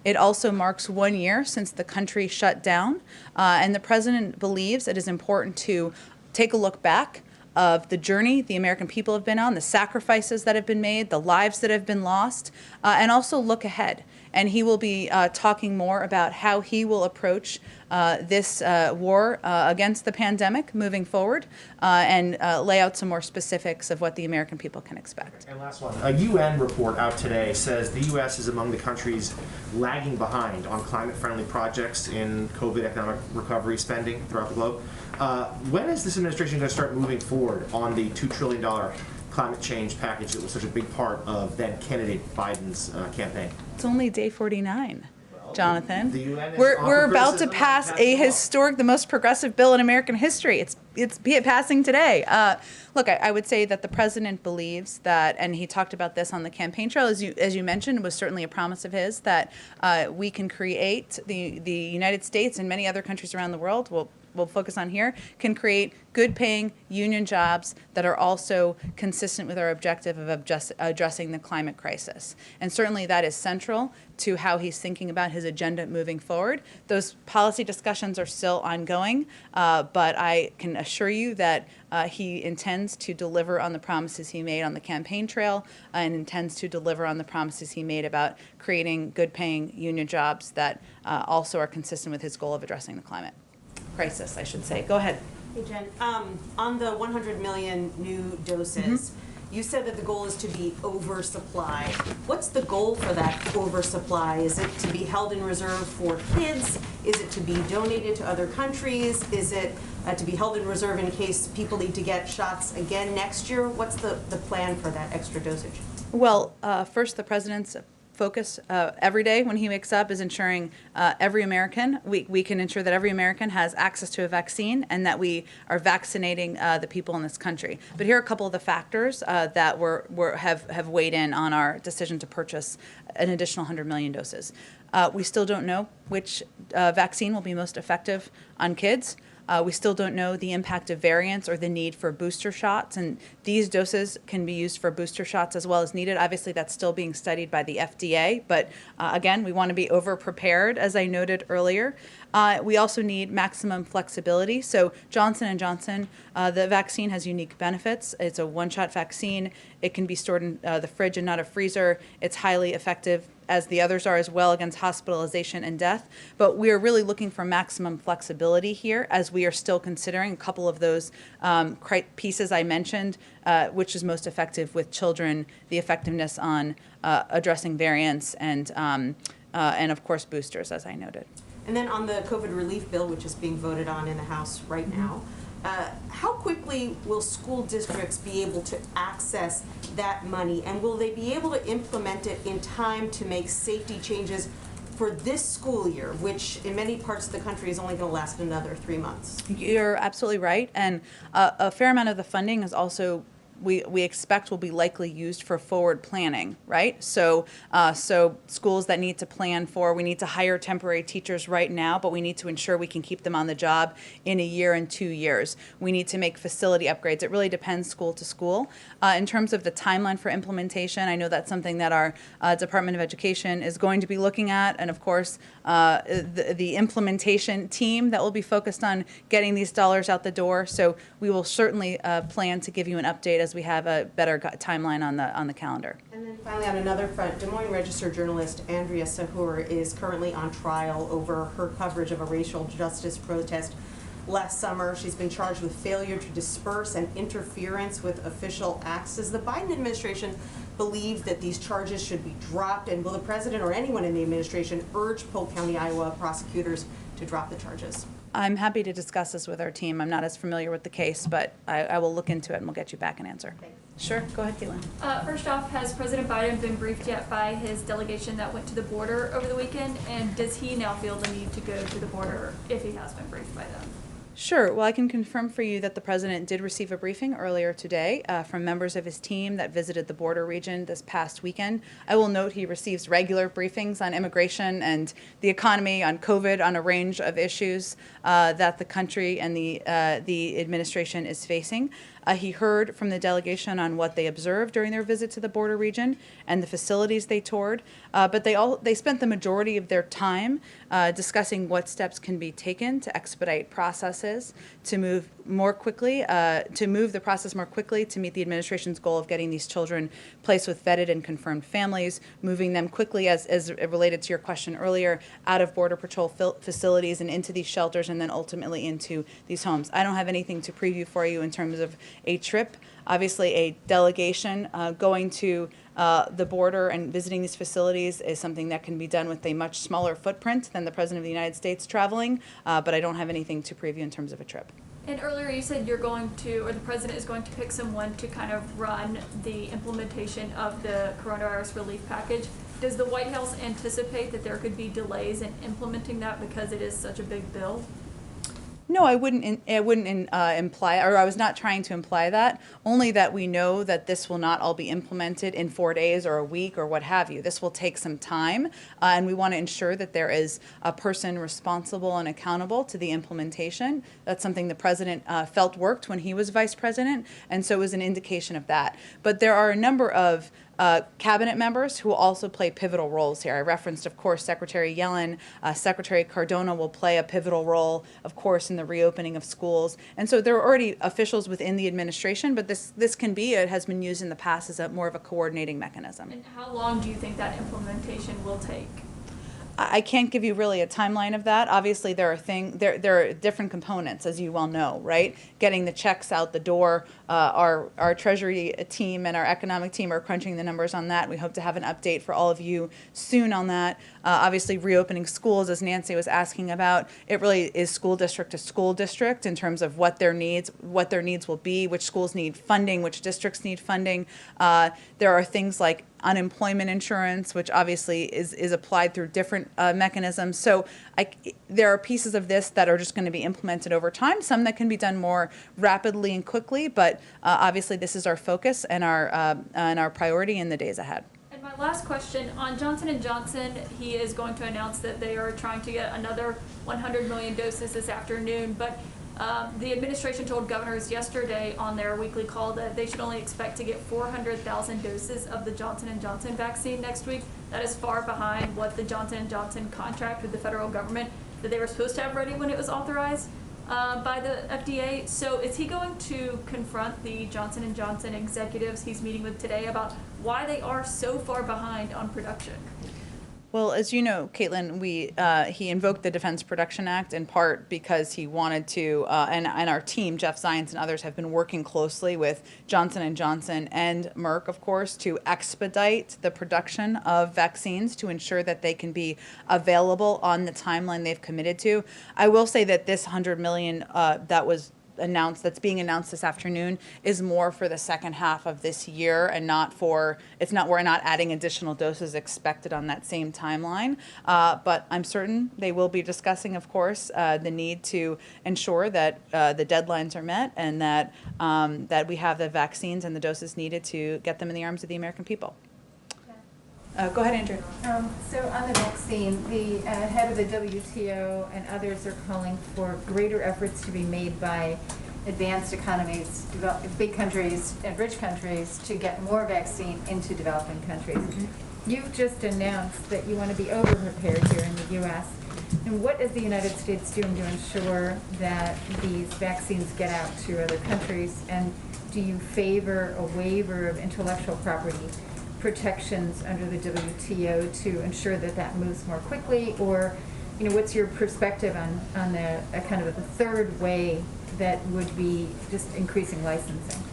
It also marks 1 year since the country shut down, and the president believes it is important to take a look back of the journey the American people have been on, the sacrifices that have been made, the lives that have been lost, and also look ahead. And he will be talking more about how he will approach this war against the pandemic moving forward, and lay out some more specifics of what the American people can expect. And last one, a UN report out today says the U.S. is among the countries lagging behind on climate-friendly projects in COVID economic recovery spending throughout the globe. When is this administration going to start moving forward on the $2 trillion climate change package that was such a big part of then candidate Biden's campaign? It's only day 49, Jonathan. The UN is We're on about to criticism pass of a law. historic, the most progressive bill in American history. It's passing today. Look, I would say that the president believes that, and he talked about this on the campaign trail, as you mentioned, was certainly a promise of his, that we can create, the United States and many other countries around the world we'll focus on here, can create good-paying union jobs that are also consistent with our objective of addressing the climate crisis. And certainly that is central to how he's thinking about his agenda moving forward. Those policy discussions are still ongoing, but I can assure you that he intends to deliver on the promises he made on the campaign trail, and intends to deliver on the promises he made about creating good-paying union jobs that also are consistent with his goal of addressing the climate crisis, I should say. Go ahead. Hey, Jen, on the 100 million new doses, you said that the goal is to be oversupply. What's the goal for that oversupply? Is it to be held in reserve for kids? Is it to be donated to other countries? Is it to be held in reserve in case people need to get shots again next year? What's the plan for that extra dosage? Well, first, the president's focus every day when he wakes up is ensuring every American, we can ensure that every American has access to a vaccine, and that we are vaccinating the people in this country. But here are a couple of the factors that have weighed in on our decision to purchase an additional 100 million doses. We still don't know which vaccine will be most effective on kids. We still don't know the impact of variants or the need for booster shots, and these doses can be used for booster shots as well as needed. Obviously, that's still being studied by the FDA, but again, we want to be over-prepared, as I noted earlier. We also need maximum flexibility. So Johnson & Johnson, the vaccine has unique benefits. It's a one-shot vaccine. It can be stored in the fridge and not a freezer. It's highly effective, as the others are as well, against hospitalization and death. But we are really looking for maximum flexibility here, as we are still considering a couple of those pieces I mentioned, which is most effective with children, the effectiveness on addressing variants, and of course boosters, as I noted. And then on the COVID relief bill, which is being voted on in the House right now, how quickly will school districts be able to access that money, and will they be able to implement it in time to make safety changes for this school year, which in many parts of the country is only going to last another 3 months? You're absolutely right, and a fair amount of the funding is also we expect will be likely used for forward planning, right? So schools that need to plan for, we need to hire temporary teachers right now, but we need to ensure we can keep them on the job in a year and 2 years. We need to make facility upgrades. It really depends school to school. In terms of the timeline for implementation, I know that's something that our Department of Education is going to be looking at, and of course, the implementation team that will be focused on getting these dollars out the door. So we will certainly plan to give you an update as we have a better timeline on the calendar. And then finally, on another front, Des Moines Register journalist Andrea Sahur is currently on trial over her coverage of a racial justice protest last summer. She's been charged with failure to disperse and interference with official acts. Does the Biden administration believe that these charges should be dropped? And will the president or anyone in the administration urge Polk County, Iowa prosecutors to drop the charges? I'm happy to discuss this with our team. I'm not as familiar with the case, but I will look into it and we'll get you back an answer. Thanks. Sure, go ahead, Caitlin. First off, has President Biden been briefed yet by his delegation that went to the border over the weekend? And does he now feel the need to go to the border if he has been briefed by them? Sure. Well, I can confirm for you that the president did receive a briefing earlier today from members of his team that visited the border region this past weekend. I will note he receives regular briefings on immigration and the economy, on COVID, on a range of issues that the country and the administration is facing. He heard from the delegation on what they observed during their visit to the border region and the facilities they toured, but they spent the majority of their time discussing what steps can be taken to expedite processes, to move more quickly, to move the process more quickly to meet the administration's goal of getting these children placed with vetted and confirmed families, moving them quickly, as related to your question earlier, out of Border Patrol facilities and into these shelters and then ultimately into these homes. I don't have anything to preview for you in terms of a trip. Obviously, a delegation going to the border and visiting these facilities is something that can be done with a much smaller footprint than the President of the United States traveling, but I don't have anything to preview in terms of a trip. And earlier you said you're going to, or the president is going to pick someone to kind of run the implementation of the coronavirus relief package. Does the White House anticipate that there could be delays in implementing that because it is such a big bill? No, I wouldn't imply, or I was not trying to imply that, only that we know that this will not all be implemented in 4 days or a week or what have you. This will take some time, and we want to ensure that there is a person responsible and accountable to the implementation. That's something the president felt worked when he was vice president, and so it was an indication of that. But there are a number of cabinet members who will also play pivotal roles here. I referenced, of course, Secretary Yellen. Secretary Cardona will play a pivotal role, of course, in the reopening of schools. And so there are already officials within the administration, but this can be, it has been used in the past as more of a coordinating mechanism. And how long do you think that implementation will take? I can't give you really a timeline of that. Obviously, there are different components, as you well know, right? Getting the checks out the door. Our Treasury team and our economic team are crunching the numbers on that. We hope to have an update for all of you soon on that. Obviously, reopening schools, as Nancy was asking about, it really is school district to school district in terms of what their needs will be, which schools need funding, which districts need funding. There are things like unemployment insurance, which obviously is applied through different mechanisms. So there are pieces of this that are just going to be implemented over time, some that can be done more rapidly and quickly, but obviously this is our focus and our priority in the days ahead. And my last question, on Johnson & Johnson, he is going to announce that they are trying to get another 100 million doses this afternoon, but the administration told governors yesterday on their weekly call that they should only expect to get 400,000 doses of the Johnson & Johnson vaccine next week. That is far behind what the Johnson & Johnson contract with the federal government that they were supposed to have ready when it was authorized by the FDA. So is he going to confront the Johnson & Johnson executives he's meeting with today about why they are so far behind on production? Well, as you know, Caitlin, he invoked the Defense Production Act in part because he wanted to, and our team, Jeff Zients and others, have been working closely with Johnson & Johnson and Merck, of course, to expedite the production of vaccines to ensure that they can be available on the timeline they've committed to. I will say that this 100 million that was that's being announced this afternoon is more for the second half of this year and not for, we're not adding additional doses expected on that same timeline. But I'm certain they will be discussing, of course, the need to ensure that the deadlines are met and that, that we have the vaccines and the doses needed to get them in the arms of the American people. Go ahead, Andrew. So on the vaccine, the head of the WTO and others are calling for greater efforts to be made by advanced economies, big countries and rich countries to get more vaccine into developing countries. You've just announced that you want to be over-prepared here in the U.S. And what is the United States doing to ensure that these vaccines get out to other countries? And do you favor a waiver of intellectual property protections under the WTO to ensure that that moves more quickly? Or, what's your perspective on a kind of a third way that would be just increasing licensing?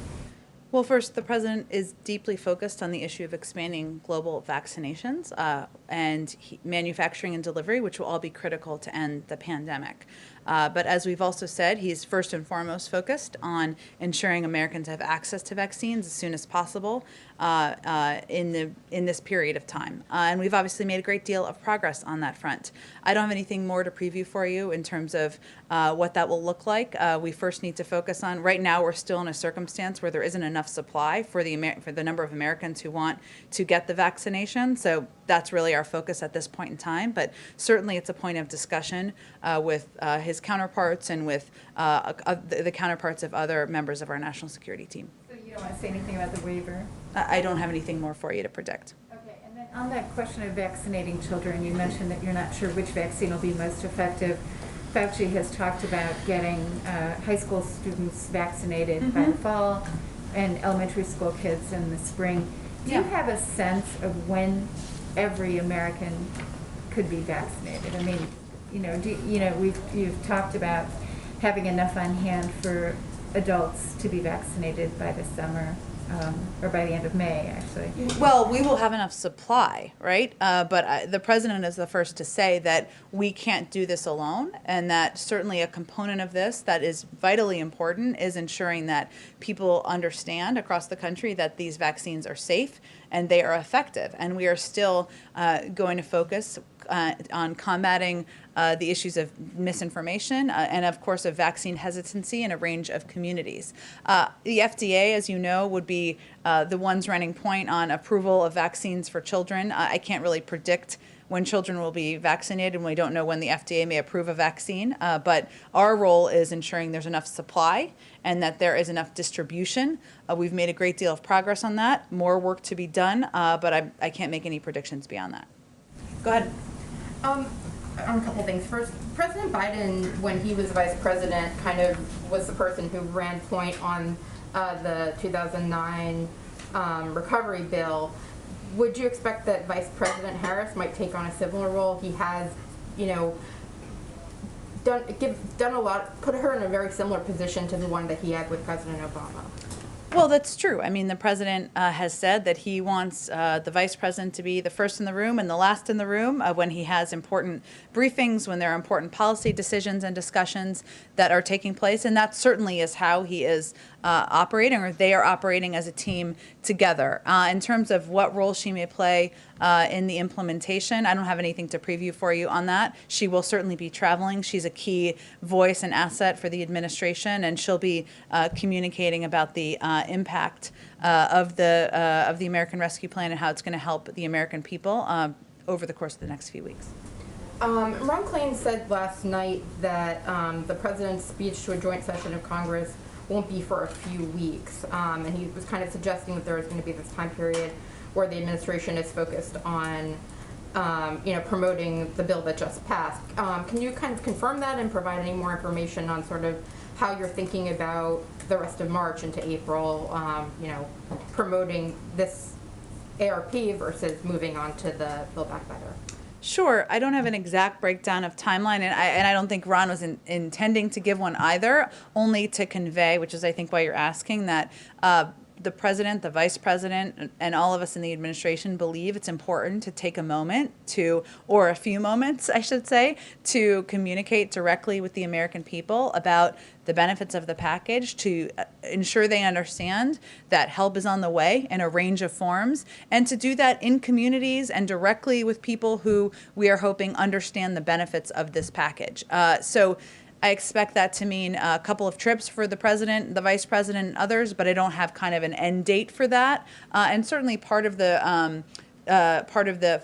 Well, first, the president is deeply focused on the issue of expanding global vaccinations and manufacturing and delivery, which will all be critical to end the pandemic. But as we've also said, he's first and foremost focused on ensuring Americans have access to vaccines as soon as possible in this period of time. And we've obviously made a great deal of progress on that front. I don't have anything more to preview for you in terms of what that will look like. We first need to focus on, right now we're still in a circumstance where there isn't enough supply for the number of Americans who want to get the vaccination. So that's really our focus at this point in time. But certainly it's a point of discussion with his counterparts and with the counterparts of other members of our national security team. So you don't want to say anything about the waiver? I don't have anything more for you to predict. Okay, and then on that question of vaccinating children, you mentioned that you're not sure which vaccine will be most effective. Fauci has talked about getting high school students vaccinated by the fall and elementary school kids in the spring. Do you have a sense of when every American could be vaccinated? I mean, you've talked about having enough on hand for adults to be vaccinated by the summer, or by the end of May, actually. Well, we will have enough supply, right? But the president is the first to say that we can't do this alone, and that certainly a component of this that is vitally important is ensuring that people understand across the country that these vaccines are safe and they are effective. And we are still going to focus on combating the issues of misinformation and, of course, of vaccine hesitancy in a range of communities. The FDA, as you know, would be the ones running point on approval of vaccines for children. I can't really predict when children will be vaccinated, and we don't know when the FDA may approve a vaccine. But our role is ensuring there's enough supply and that there is enough distribution. We've made a great deal of progress on that. More work to be done, but I can't make any predictions beyond that. Go ahead. On a couple things. First, President Biden, when he was vice president, kind of was the person who ran point on the 2009 recovery bill. Would you expect that Vice President Harris might take on a similar role? He has, done a lot, put her in a very similar position to the one that he had with President Obama. Well, that's true. I mean, the president has said that he wants the vice president to be the first in the room and the last in the room when he has important briefings, when there are important policy decisions and discussions that are taking place. And that certainly is how he is operating, or they are operating as a team together. In terms of what role she may play in the implementation, I don't have anything to preview for you on that. She will certainly be traveling. She's a key voice and asset for the administration, and she'll be communicating about the impact of the American Rescue Plan and how it's going to help the American people over the course of the next few weeks. Ron Klain said last night that the president's speech to a joint session of Congress won't be for a few weeks, and he was kind of suggesting that there is going to be this time period where the administration is focused on promoting the bill that just passed. Can you kind of confirm that and provide any more information on sort of how you're thinking about the rest of March into April, promoting this ARP versus moving on to the Build Back Better? Sure. I don't have an exact breakdown of timeline, and I don't think Ron was intending to give one either, only to convey, which is I think why you're asking, that the president, the vice president, and all of us in the administration believe it's important to take a moment to, or a few moments, I should say, to communicate directly with the American people about the benefits of the package, to ensure they understand that help is on the way in a range of forms, and to do that in communities and directly with people who we are hoping understand the benefits of this package. So I expect that to mean a couple of trips for the president, the vice president, and others, but I don't have kind of an end date for that. And certainly part of the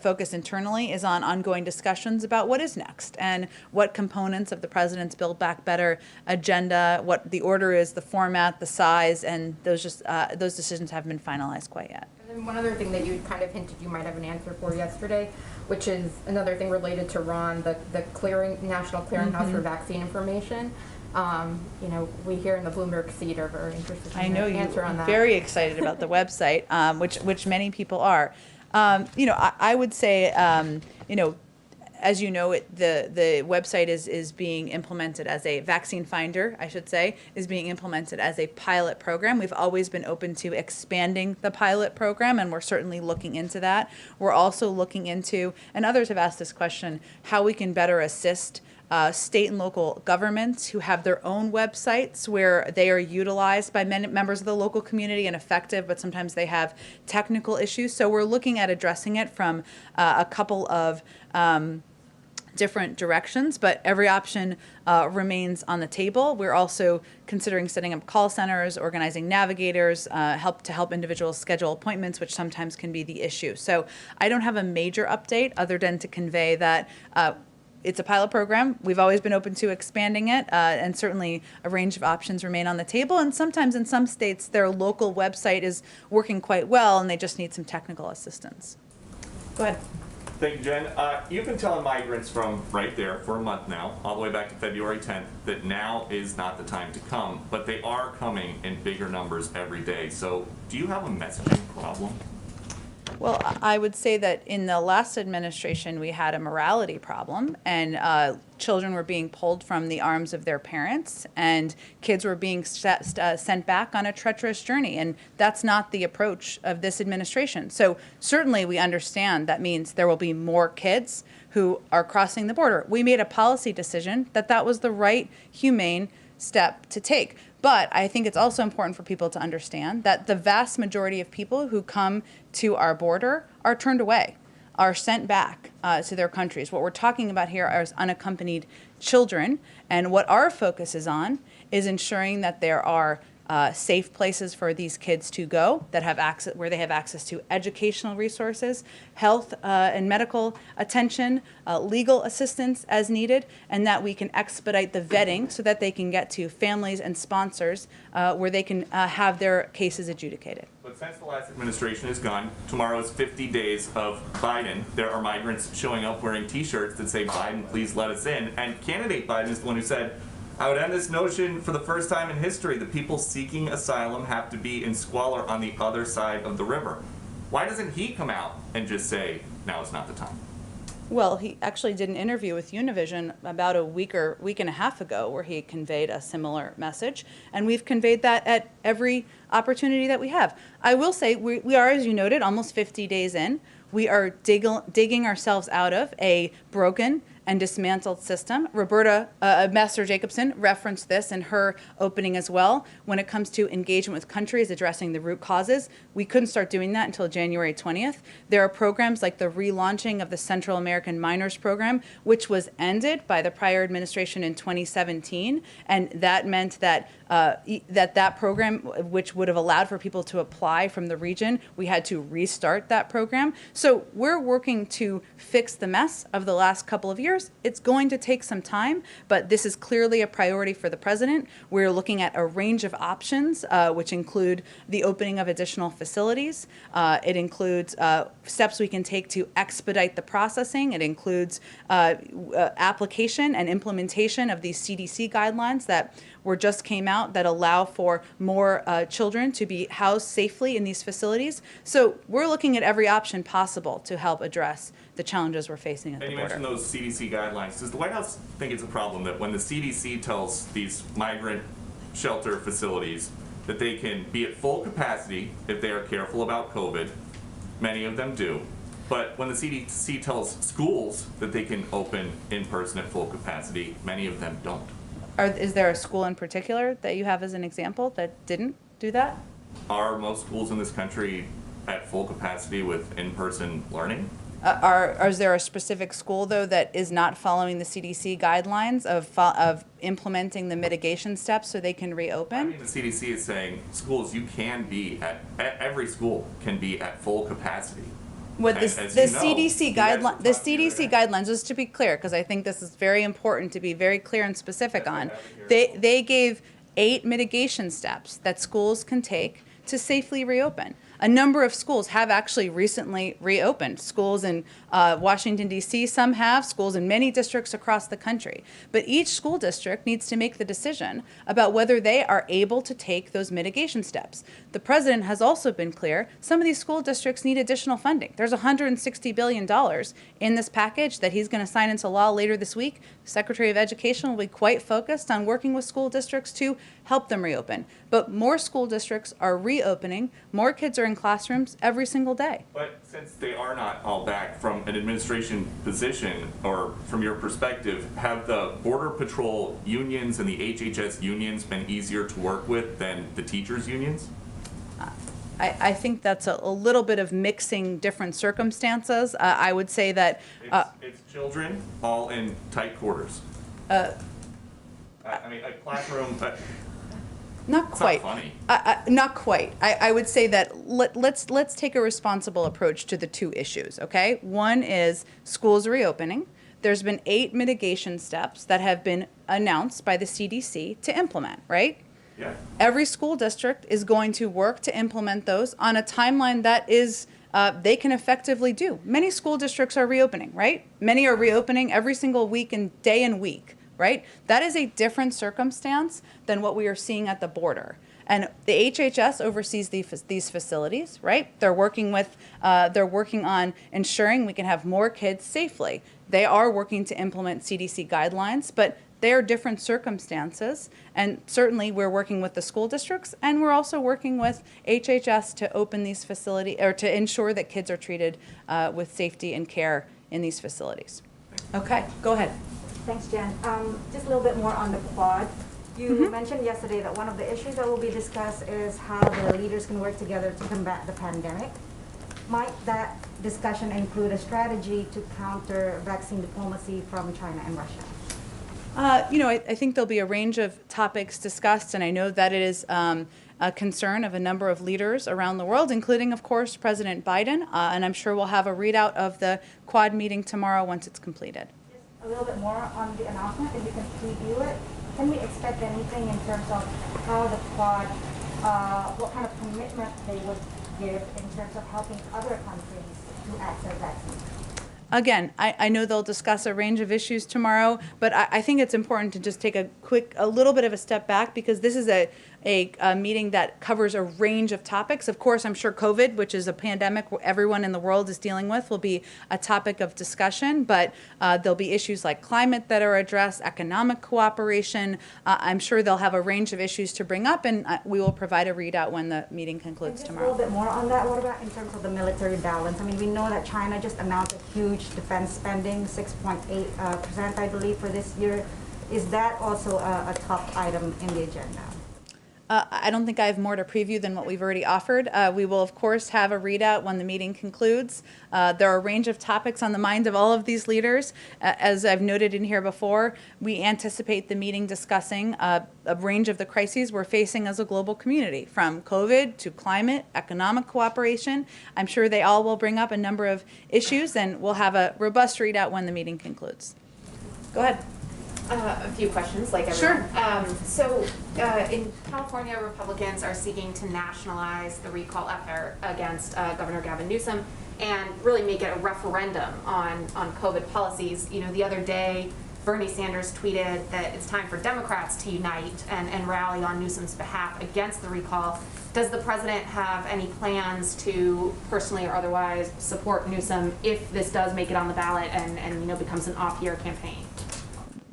focus internally is on ongoing discussions about what is next and what components of the president's Build Back Better agenda, what the order is, the format, the size, and those decisions haven't been finalized quite yet. And then one other thing that you kind of hinted you might have an answer for yesterday, which is another thing related to Ron, the National Clearinghouse for Vaccine Information. You know, we here in the Bloomberg seat are very interested in your answer on that. Very excited about the website, which many people are. You know, I would say, you know, as you know, the website is being implemented as a vaccine finder, I should say, is being implemented as a pilot program. We've always been open to expanding the pilot program, and we're certainly looking into that. We're also looking into, and others have asked this question, how we can better assist state and local governments who have their own websites where they are utilized by members of the local community and effective, but sometimes they have technical issues. So we're looking at addressing it from a couple of different directions, but every option remains on the table. We're also considering setting up call centers, organizing navigators, help individuals schedule appointments, which sometimes can be the issue. So I don't have a major update other than to convey that it's a pilot program. We've always been open to expanding it, and certainly a range of options remain on the table. And sometimes in some states, their local website is working quite well, and they just need some technical assistance. Go ahead. Thank you, Jen. You've been telling migrants from right there for a month now, all the way back to February 10th, that now is not the time to come, but they are coming in bigger numbers every day. So do you have a messaging problem? Well, I would say that in the last administration, we had a morality problem, and children were being pulled from the arms of their parents, and kids were being sent back on a treacherous journey, and that's not the approach of this administration. So certainly we understand that means there will be more kids who are crossing the border. We made a policy decision that that was the right, humane step to take. But I think it's also important for people to understand that the vast majority of people who come to our border are turned away, are sent back to their countries. What we're talking about here are unaccompanied children, and what our focus is on is ensuring that there are safe places for these kids to go that have access, where they have access to educational resources, health and medical attention, legal assistance as needed, and that we can expedite the vetting so that they can get to families and sponsors where they can have their cases adjudicated. But since the last administration is gone, tomorrow is 50 days of Biden. There are migrants showing up wearing T-shirts that say, "Biden, please let us in." And candidate Biden is the one who said, "I would end this notion for the first time in history that people seeking asylum have to be in squalor on the other side of the river." Why doesn't he come out and just say, "Now is not the time"? Well, he actually did an interview with Univision about a week and a half ago where he conveyed a similar message, and we've conveyed that at every opportunity that we have. I will say we are, as you noted, almost 50 days in. We are digging ourselves out of a broken and dismantled system. Roberta, Ambassador Jacobson, referenced this in her opening as well. When it comes to engagement with countries addressing the root causes, we couldn't start doing that until January 20th. There are programs like the relaunching of the Central American Minors Program, which was ended by the prior administration in 2017, and that meant that that program, which would have allowed for people to apply from the region, we had to restart that program. So we're working to fix the mess of the last couple of years. It's going to take some time, but this is clearly a priority for the president. We're looking at a range of options, which include the opening of additional facilities. It includes steps we can take to expedite the processing. It includes application and implementation of these CDC guidelines that just came out that allow for more children to be housed safely in these facilities. So we're looking at every option possible to help address the challenges we're facing at the border. And you mentioned those CDC guidelines. Does the White House think it's a problem that when the CDC tells these migrant shelter facilities that they can be at full capacity if they are careful about COVID. Many of them do. But when the CDC tells schools that they can open in person at full capacity, many of them don't. Is there a school in particular that you have as an example that didn't do that? Are most schools in this country at full capacity with in-person learning? Is there a specific school, though, that is not following the CDC guidelines of implementing the mitigation steps so they can reopen? I mean, the CDC is saying schools, you can be every school can be at full capacity. What the CDC guidelines, just to be clear, because I think this is very important to be very clear and specific on, they gave 8 mitigation steps that schools can take to safely reopen. A number of schools have actually recently reopened. Schools in Washington, D.C., some have, schools in many districts across the country. But each school district needs to make the decision about whether they are able to take those mitigation steps. The president has also been clear, some of these school districts need additional funding. There's $160 billion in this package that he's going to sign into law later this week. The Secretary of Education will be quite focused on working with school districts to help them reopen. But more school districts are reopening, more kids are in classrooms every single day. But since they are not all back, from an administration position or from your perspective, have the Border Patrol unions and the HHS unions been easier to work with than the teachers' unions? I think that's a little bit of mixing different circumstances. I would say that it's children all in tight quarters. I mean, a classroom. Not quite. Not funny. Not quite. I would say that let's take a responsible approach to the two issues. Okay, one is schools reopening. There's been 8 mitigation steps that have been announced by the CDC to implement. Right. Yeah. Every school district is going to work to implement those on a timeline that is they can effectively do. Many school districts are reopening, right? Many are reopening every single week and day and week, right? That is a different circumstance than what we are seeing at the border. And the HHS oversees these facilities, right? They're working on ensuring we can have more kids safely. They are working to implement CDC guidelines, but they are different circumstances, and certainly we're working with the school districts, and we're also working with HHS to open these facilities, or to ensure that kids are treated with safety and care in these facilities. Okay, go ahead. Thanks, Jen. Just a little bit more on the Quad. You mentioned yesterday that one of the issues that will be discussed is how the leaders can work together to combat the pandemic. Might that discussion include a strategy to counter vaccine diplomacy from China and Russia? I think there'll be a range of topics discussed, and I know that it is a concern of a number of leaders around the world, including, of course, President Biden, and I'm sure we'll have a readout of the Quad meeting tomorrow once it's completed. Just a little bit more on the announcement, if you can preview it. Can we expect anything in terms of how the Quad, what kind of commitment they would give in terms of helping other countries to access vaccines? Again, I know they'll discuss a range of issues tomorrow, but I think it's important to just take a little bit of a step back, because this is a meeting that covers a range of topics. Of course, I'm sure COVID, which is a pandemic everyone in the world is dealing with, will be a topic of discussion, but there'll be issues like climate that are addressed, economic cooperation. I'm sure they'll have a range of issues to bring up, and we will provide a readout when the meeting concludes tomorrow. A little bit more on that. What about in terms of the military balance? I mean, we know that China just announced a huge defense spending, 6.8%, I believe, for this year. Is that also a top item in the agenda? I don't think I have more to preview than what we've already offered. We will, of course, have a readout when the meeting concludes. There are a range of topics on the mind of all of these leaders. As I've noted in here before, we anticipate the meeting discussing a range of the crises we're facing as a global community, from COVID to climate, economic cooperation. I'm sure they all will bring up a number of issues, and we'll have a robust readout when the meeting concludes. Go ahead. A few questions, like everyone. Sure. In California, Republicans are seeking to nationalize the recall effort against Governor Gavin Newsom and really make it a referendum on COVID policies. You know, the other day, Bernie Sanders tweeted that it's time for Democrats to unite and rally on Newsom's behalf against the recall. Does the president have any plans to personally or otherwise support Newsom if this does make it on the ballot and becomes an off-year campaign?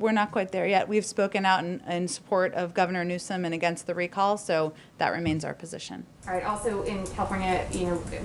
we're not quite there yet. We've spoken out in support of Governor Newsom and against the recall, so that remains our position. All right, also in California,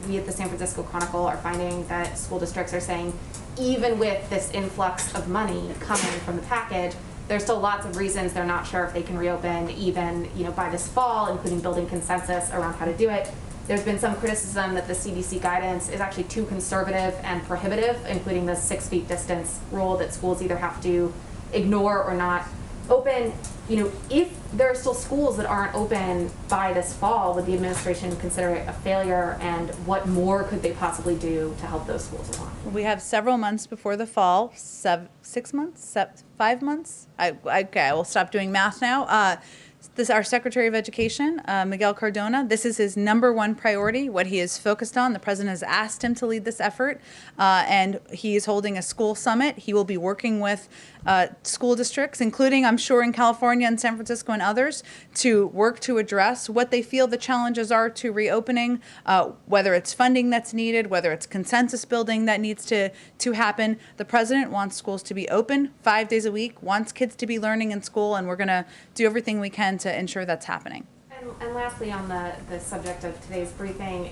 we at the San Francisco Chronicle are finding that school districts are saying, even with this influx of money coming from the package, there's still lots of reasons they're not sure if they can reopen even, by this fall, including building consensus around how to do it. There's been some criticism that the CDC guidance is actually too conservative and prohibitive, including the 6 feet distance rule that schools either have to ignore or not open. If there are still schools that aren't open by this fall, would the administration consider it a failure, and what more could they possibly do to help those schools along? We have several months before the fall, 6 months, 5 months. Okay, I will stop doing math now. This our Secretary of Education, Miguel Cardona. This is his #1 priority, what he is focused on. The president has asked him to lead this effort, and he is holding a school summit. He will be working with school districts, including, I'm sure, in California and San Francisco and others, to work to address what they feel the challenges are to reopening, whether it's funding that's needed, whether it's consensus building that needs to happen. The president wants schools to be open 5 days a week, wants kids to be learning in school, and we're going to do everything we can to ensure that's happening. And lastly, on the subject of today's briefing,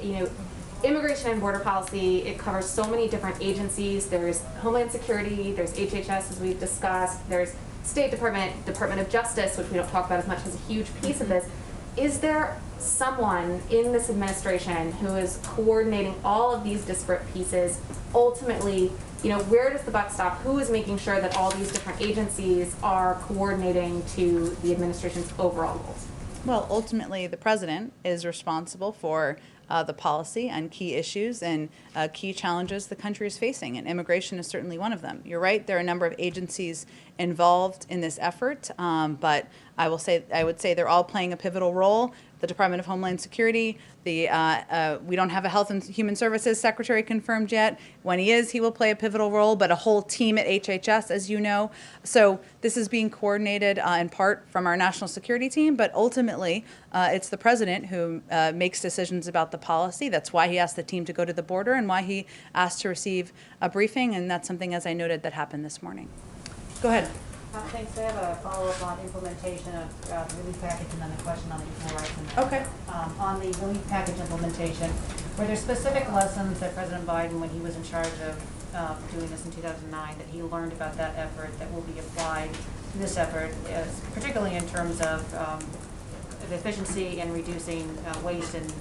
immigration and border policy, it covers so many different agencies. There's Homeland Security, there's HHS, as we've discussed, there's State Department, Department of Justice, which we don't talk about as much, as a huge piece of this. Is there someone in this administration who is coordinating all of these disparate pieces? Ultimately, where does the buck stop? Who is making sure that all these different agencies are coordinating to the administration's overall goals? Well, ultimately, the president is responsible for the policy on key issues and key challenges the country is facing, and immigration is certainly one of them. You're right, there are a number of agencies involved in this effort, but I would say they're all playing a pivotal role. The Department of Homeland Security, we don't have a Health and Human Services Secretary confirmed yet. When he is, he will play a pivotal role, but a whole team at HHS, as you know. So this is being coordinated in part from our national security team, but ultimately it's the president who makes decisions about the policy. That's why he asked the team to go to the border and why he asked to receive a briefing, and that's something, as I noted, that happened this morning. Go ahead. Thanks. I have a follow-up on implementation of the relief package and then a question on the equal rights amendment. Okay. On the relief package implementation, were there specific lessons that President Biden, when he was in charge of doing this in 2009, that he learned about that effort that will be applied to this effort, particularly in terms of efficiency and reducing waste and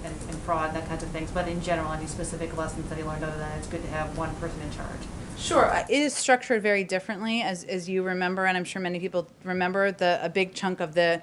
fraud, that kinds of things, but in general, any specific lessons that he learned other than it's good to have one person in charge? Sure. It is structured very differently, as you remember, and I'm sure many people remember. A big chunk of the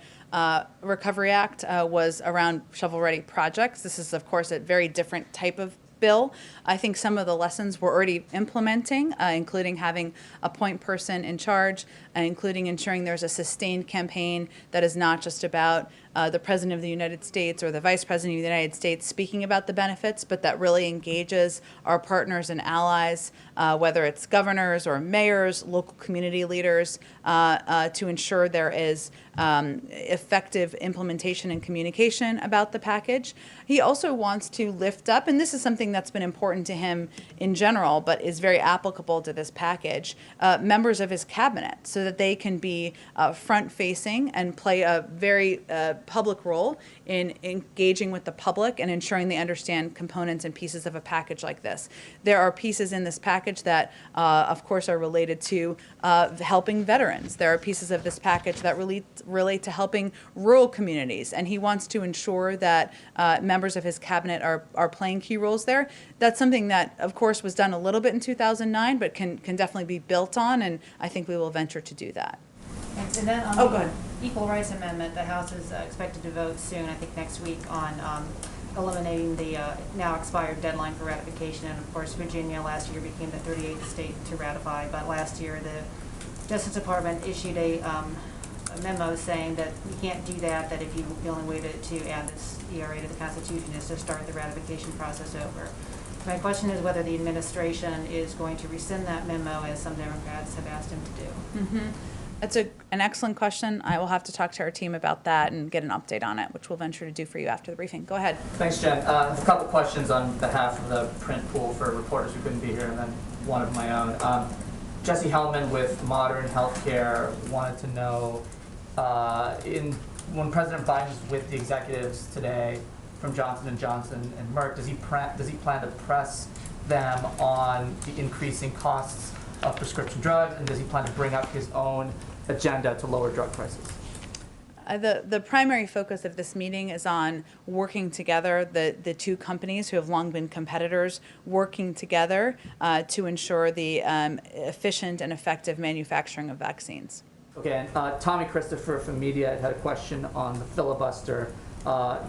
Recovery Act was around shovel-ready projects. This is, of course, a very different type of bill. I think some of the lessons we're already implementing, including having a point person in charge, including ensuring there's a sustained campaign that is not just about the President of the United States or the Vice President of the United States speaking about the benefits, but that really engages our partners and allies, whether it's governors or mayors, local community leaders, to ensure there is effective implementation and communication about the package. He also wants to lift up, and this is something that's been important to him in general, but is very applicable to this package, members of his cabinet, so that they can be front-facing and play a very public role in engaging with the public and ensuring they understand components and pieces of a package like this. There are pieces in this package that, of course, are related to helping veterans. There are pieces of this package that relate to helping rural communities, and he wants to ensure that members of his cabinet are playing key roles there. That's something that, of course, was done a little bit in 2009, but can definitely be built on, and I think we will venture to do that. Thanks. And then on go the ahead. Equal Rights Amendment, the House is expected to vote soon, I think next week, on eliminating the now expired deadline for ratification. And of course, Virginia last year became the 38th state to ratify, but last year the Justice Department issued a memo saying that we can't do that, that if the only way to add this ERA to the Constitution is to start the ratification process over. My question is whether the administration is going to rescind that memo, as some Democrats have asked him to do. Mm-hmm. That's an excellent question. I will have to talk to our team about that and get an update on it, which we'll venture to do for you after the briefing. Go ahead. Thanks, Jen. A couple questions on behalf of the print pool for reporters who couldn't be here, and then one of my own. Jesse Hellman with Modern Healthcare wanted to know, when President Biden's with the executives today from Johnson & Johnson and Merck, does he plan to press them on the increasing costs of prescription drugs, and does he plan to bring up his own agenda to lower drug prices? The primary focus of this meeting is on working together, the two companies who have long been competitors, working together to ensure the efficient and effective manufacturing of vaccines. Okay, and Tommy Christopher from Media had a question on the filibuster.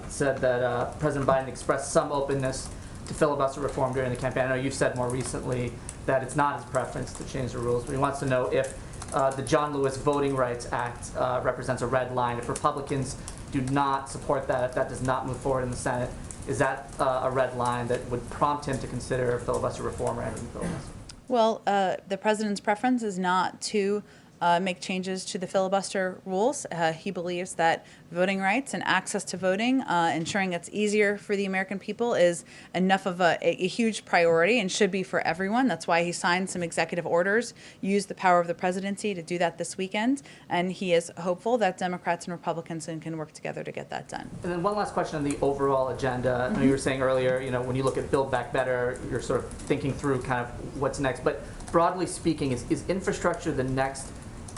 Said that President Biden expressed some openness to filibuster reform during the campaign. I know you've said more recently that it's not his preference to change the rules, but he wants to know if the John Lewis Voting Rights Act represents a red line. If Republicans do not support that, if that does not move forward in the Senate, is that a red line that would prompt him to consider filibuster reform or ending the filibuster? Well, the president's preference is not to make changes to the filibuster rules. He believes that voting rights and access to voting, ensuring it's easier for the American people, is enough of a huge priority and should be for everyone. That's why he signed some executive orders, used the power of the presidency to do that this weekend, and he is hopeful that Democrats and Republicans can work together to get that done. And then one last question on the overall agenda. I know you were saying earlier, when you look at Build Back Better, you're sort of thinking through kind of what's next. But broadly speaking, is infrastructure the next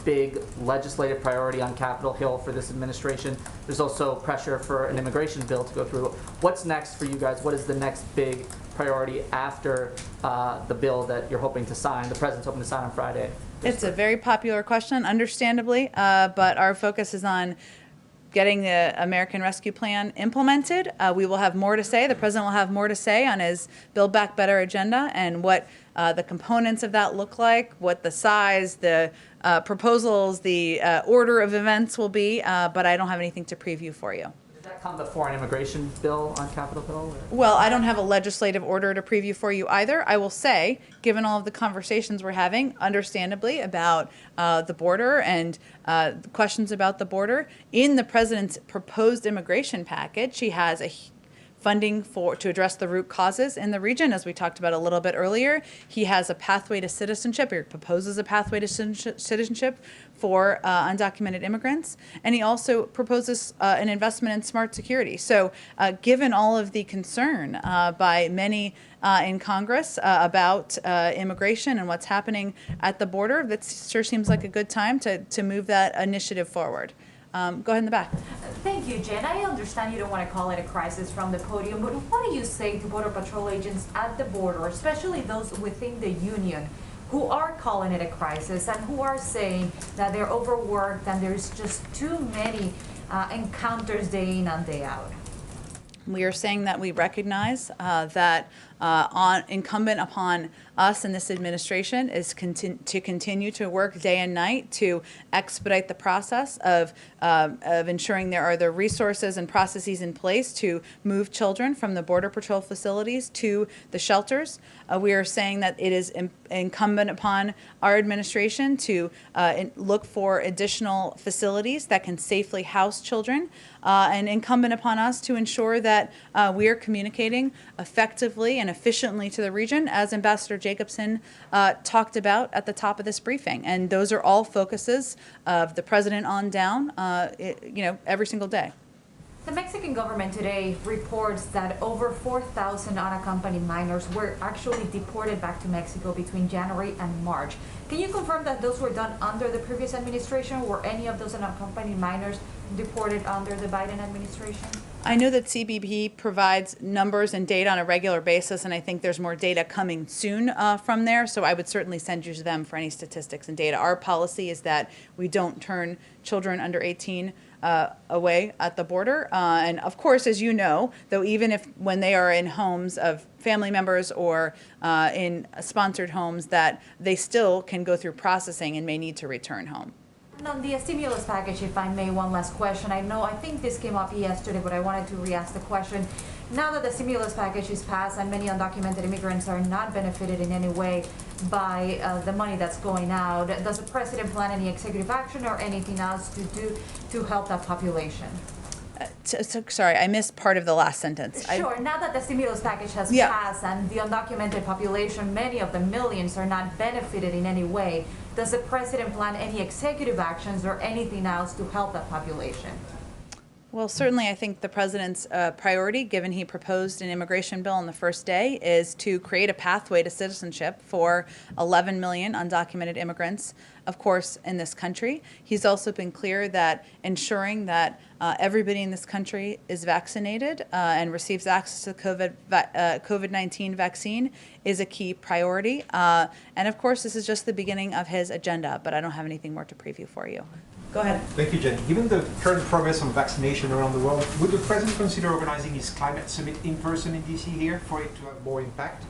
big legislative priority on Capitol Hill for this administration? There's also pressure for an immigration bill to go through. What's next for you guys? What is the next big priority after the bill that you're hoping to sign, the president's hoping to sign on Friday? It's a very popular question, understandably, but our focus is on getting the American Rescue Plan implemented. We will have more to say. The president will have more to say on his Build Back Better agenda and what the components of that look like, what the size, the proposals, the order of events will be, but I don't have anything to preview for you. Does that come before an immigration bill on Capitol Hill? Or? Well, I don't have a legislative order to preview for you either. I will say, given all of the conversations we're having, understandably, about the border and questions about the border, in the president's proposed immigration package, he has a funding to address the root causes in the region, as we talked about a little bit earlier. He has a pathway to citizenship, or proposes a pathway to citizenship for undocumented immigrants, and he also proposes an investment in smart security. So given all of the concern by many in Congress about immigration and what's happening at the border, that sure seems like a good time to move that initiative forward. Go ahead in the back. Thank you, Jen. I understand you don't want to call it a crisis from the podium, but what do you say to Border Patrol agents at the border, especially those within the union, who are calling it a crisis and who are saying that they're overworked and there's just too many encounters day in and day out? We are saying that we recognize that incumbent upon us in this administration is to continue to work day and night to expedite the process of ensuring there are the resources and processes in place to move children from the Border Patrol facilities to the shelters. We are saying that it is incumbent upon our administration to look for additional facilities that can safely house children, and incumbent upon us to ensure that we are communicating effectively and efficiently to the region, as Ambassador Jacobson talked about at the top of this briefing. And those are all focuses of the president on down, every single day. The Mexican government today reports that over 4,000 unaccompanied minors were actually deported back to Mexico between January and March. Can you confirm that those were done under the previous administration? Were any of those unaccompanied minors deported under the Biden administration? I know that CBP provides numbers and data on a regular basis, and I think there's more data coming soon from there, so I would certainly send you to them for any statistics and data. Our policy is that we don't turn children under 18 away at the border. And of course, as you know, though, even when they are in homes of family members or in sponsored homes, that they still can go through processing and may need to return home. And on the stimulus package, if I may, one last question. I think this came up yesterday, but I wanted to re-ask the question. Now that the stimulus package is passed and many undocumented immigrants are not benefited in any way by the money that's going out, does the president plan any executive action or anything else to do to help that population? Sorry, I missed part of the last sentence. Sure, now that the stimulus package has Yeah. passed and the undocumented population, many of the millions, are not benefited in any way, does the president plan any executive actions or anything else to help that population? Well, certainly, I think the president's priority, given he proposed an immigration bill on the first day, is to create a pathway to citizenship for 11 million undocumented immigrants, of course, in this country. He's also been clear that ensuring that everybody in this country is vaccinated and receives access to COVID-19 vaccine is a key priority. And of course, this is just the beginning of his agenda, but I don't have anything more to preview for you. Go ahead. Thank you, Jen. Given the current progress on vaccination around the world, would the President consider organizing his climate summit in person in DC here for it to have more impact?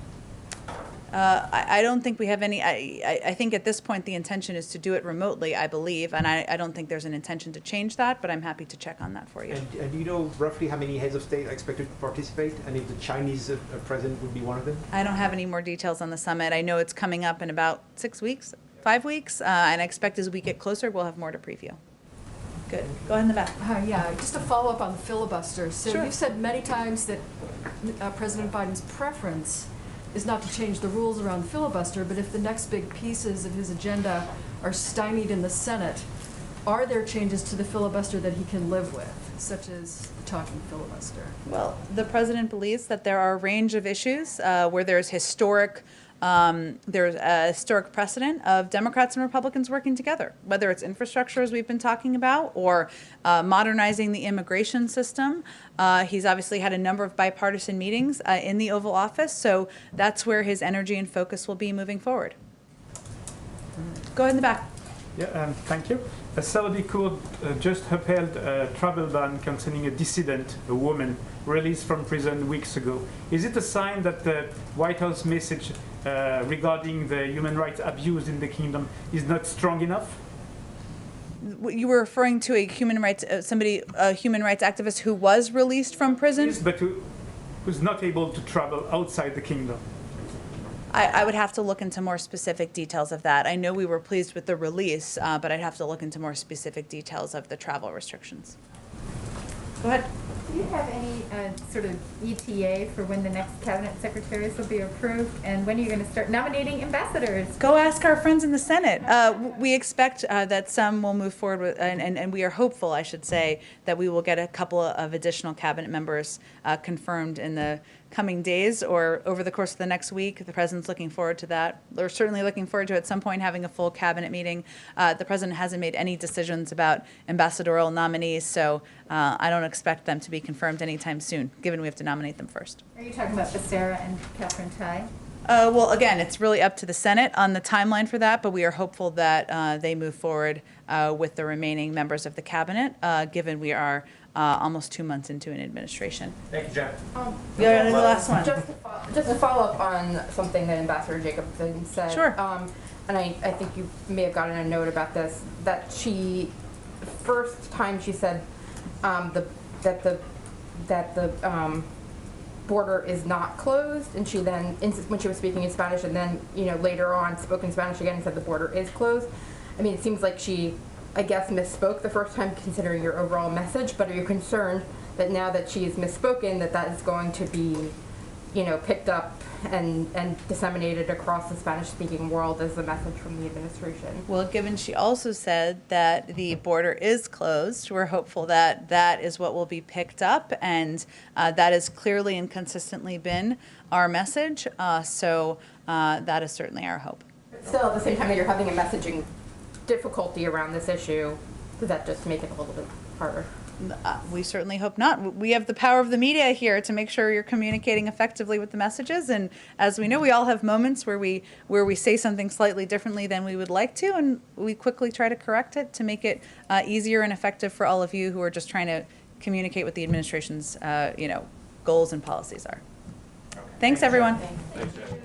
I don't think we have any, I think at this point the intention is to do it remotely, I believe, and I don't think there's an intention to change that, but I'm happy to check on that for you. And do you know roughly how many heads of state are expected to participate, and if the Chinese president would be one of them? I don't have any more details on the summit. I know it's coming up in about 6 weeks, 5 weeks, and I expect as we get closer, we'll have more to preview. Good. Go ahead in the back. Yeah, just to follow up on the filibuster. So Sure. you've said many times that President Biden's preference is not to change the rules around the filibuster, but if the next big pieces of his agenda are stymied in the Senate, are there changes to the filibuster that he can live with, such as the talking filibuster? Well, the president believes that there are a range of issues where there's a historic precedent of Democrats and Republicans working together, whether it's infrastructure, as we've been talking about, or modernizing the immigration system. He's obviously had a number of bipartisan meetings in the Oval Office, so that's where his energy and focus will be moving forward. Go ahead in the back. Yeah, thank you. A Saudi court just upheld a travel ban concerning a dissident, a woman, released from prison weeks ago. Is it a sign that the White House message regarding the human rights abuse in the kingdom is not strong enough? You were referring to a human rights activist who was released from prison? Yes, but who's not able to travel outside the kingdom. I would have to look into more specific details of that. I know we were pleased with the release, but I'd have to look into more specific details of the travel restrictions. Go ahead. Do you have any sort of ETA for when the next cabinet secretaries will be approved, and when are you going to start nominating ambassadors? Go ask our friends in the Senate. We expect that some will move forward with, and we are hopeful, I should say, that we will get a couple of additional cabinet members confirmed in the coming days or over the course of the next week. The president's looking forward to that. We're certainly looking forward to at some point having a full cabinet meeting. The president hasn't made any decisions about ambassadorial nominees, so I don't expect them to be confirmed anytime soon, given we have to nominate them first. Are you talking about Becerra and Catherine Tai? Well, again, it's really up to the Senate on the timeline for that, but we are hopeful that they move forward with the remaining members of the cabinet, given we are almost 2 months into an administration. Thank you, Jen. Yeah, the last one. Just to follow up on something that Ambassador Jacobson said. Sure. And I think you may have gotten a note about this, that first time she said that the border is not closed, and she then, when she was speaking in Spanish, and then, later on spoke in Spanish again and said the border is closed. I mean, it seems like she, I guess, misspoke the first time considering your overall message, but are you concerned that now that she's misspoken that is going to be, picked up and disseminated across the Spanish-speaking world as a message from the administration? Well, given she also said that the border is closed, we're hopeful that that is what will be picked up, and that has clearly and consistently been our message, so that is certainly our hope. But still, at the same time that you're having a messaging difficulty around this issue, does that just make it a little bit harder? We certainly hope not. We have the power of the media here to make sure you're communicating effectively with the messages, and as we know, we all have moments where we say something slightly differently than we would like to, and we quickly try to correct it to make it easier and effective for all of you who are just trying to communicate what the administration's goals and policies are. Okay. Thanks, everyone. Thanks, Jen.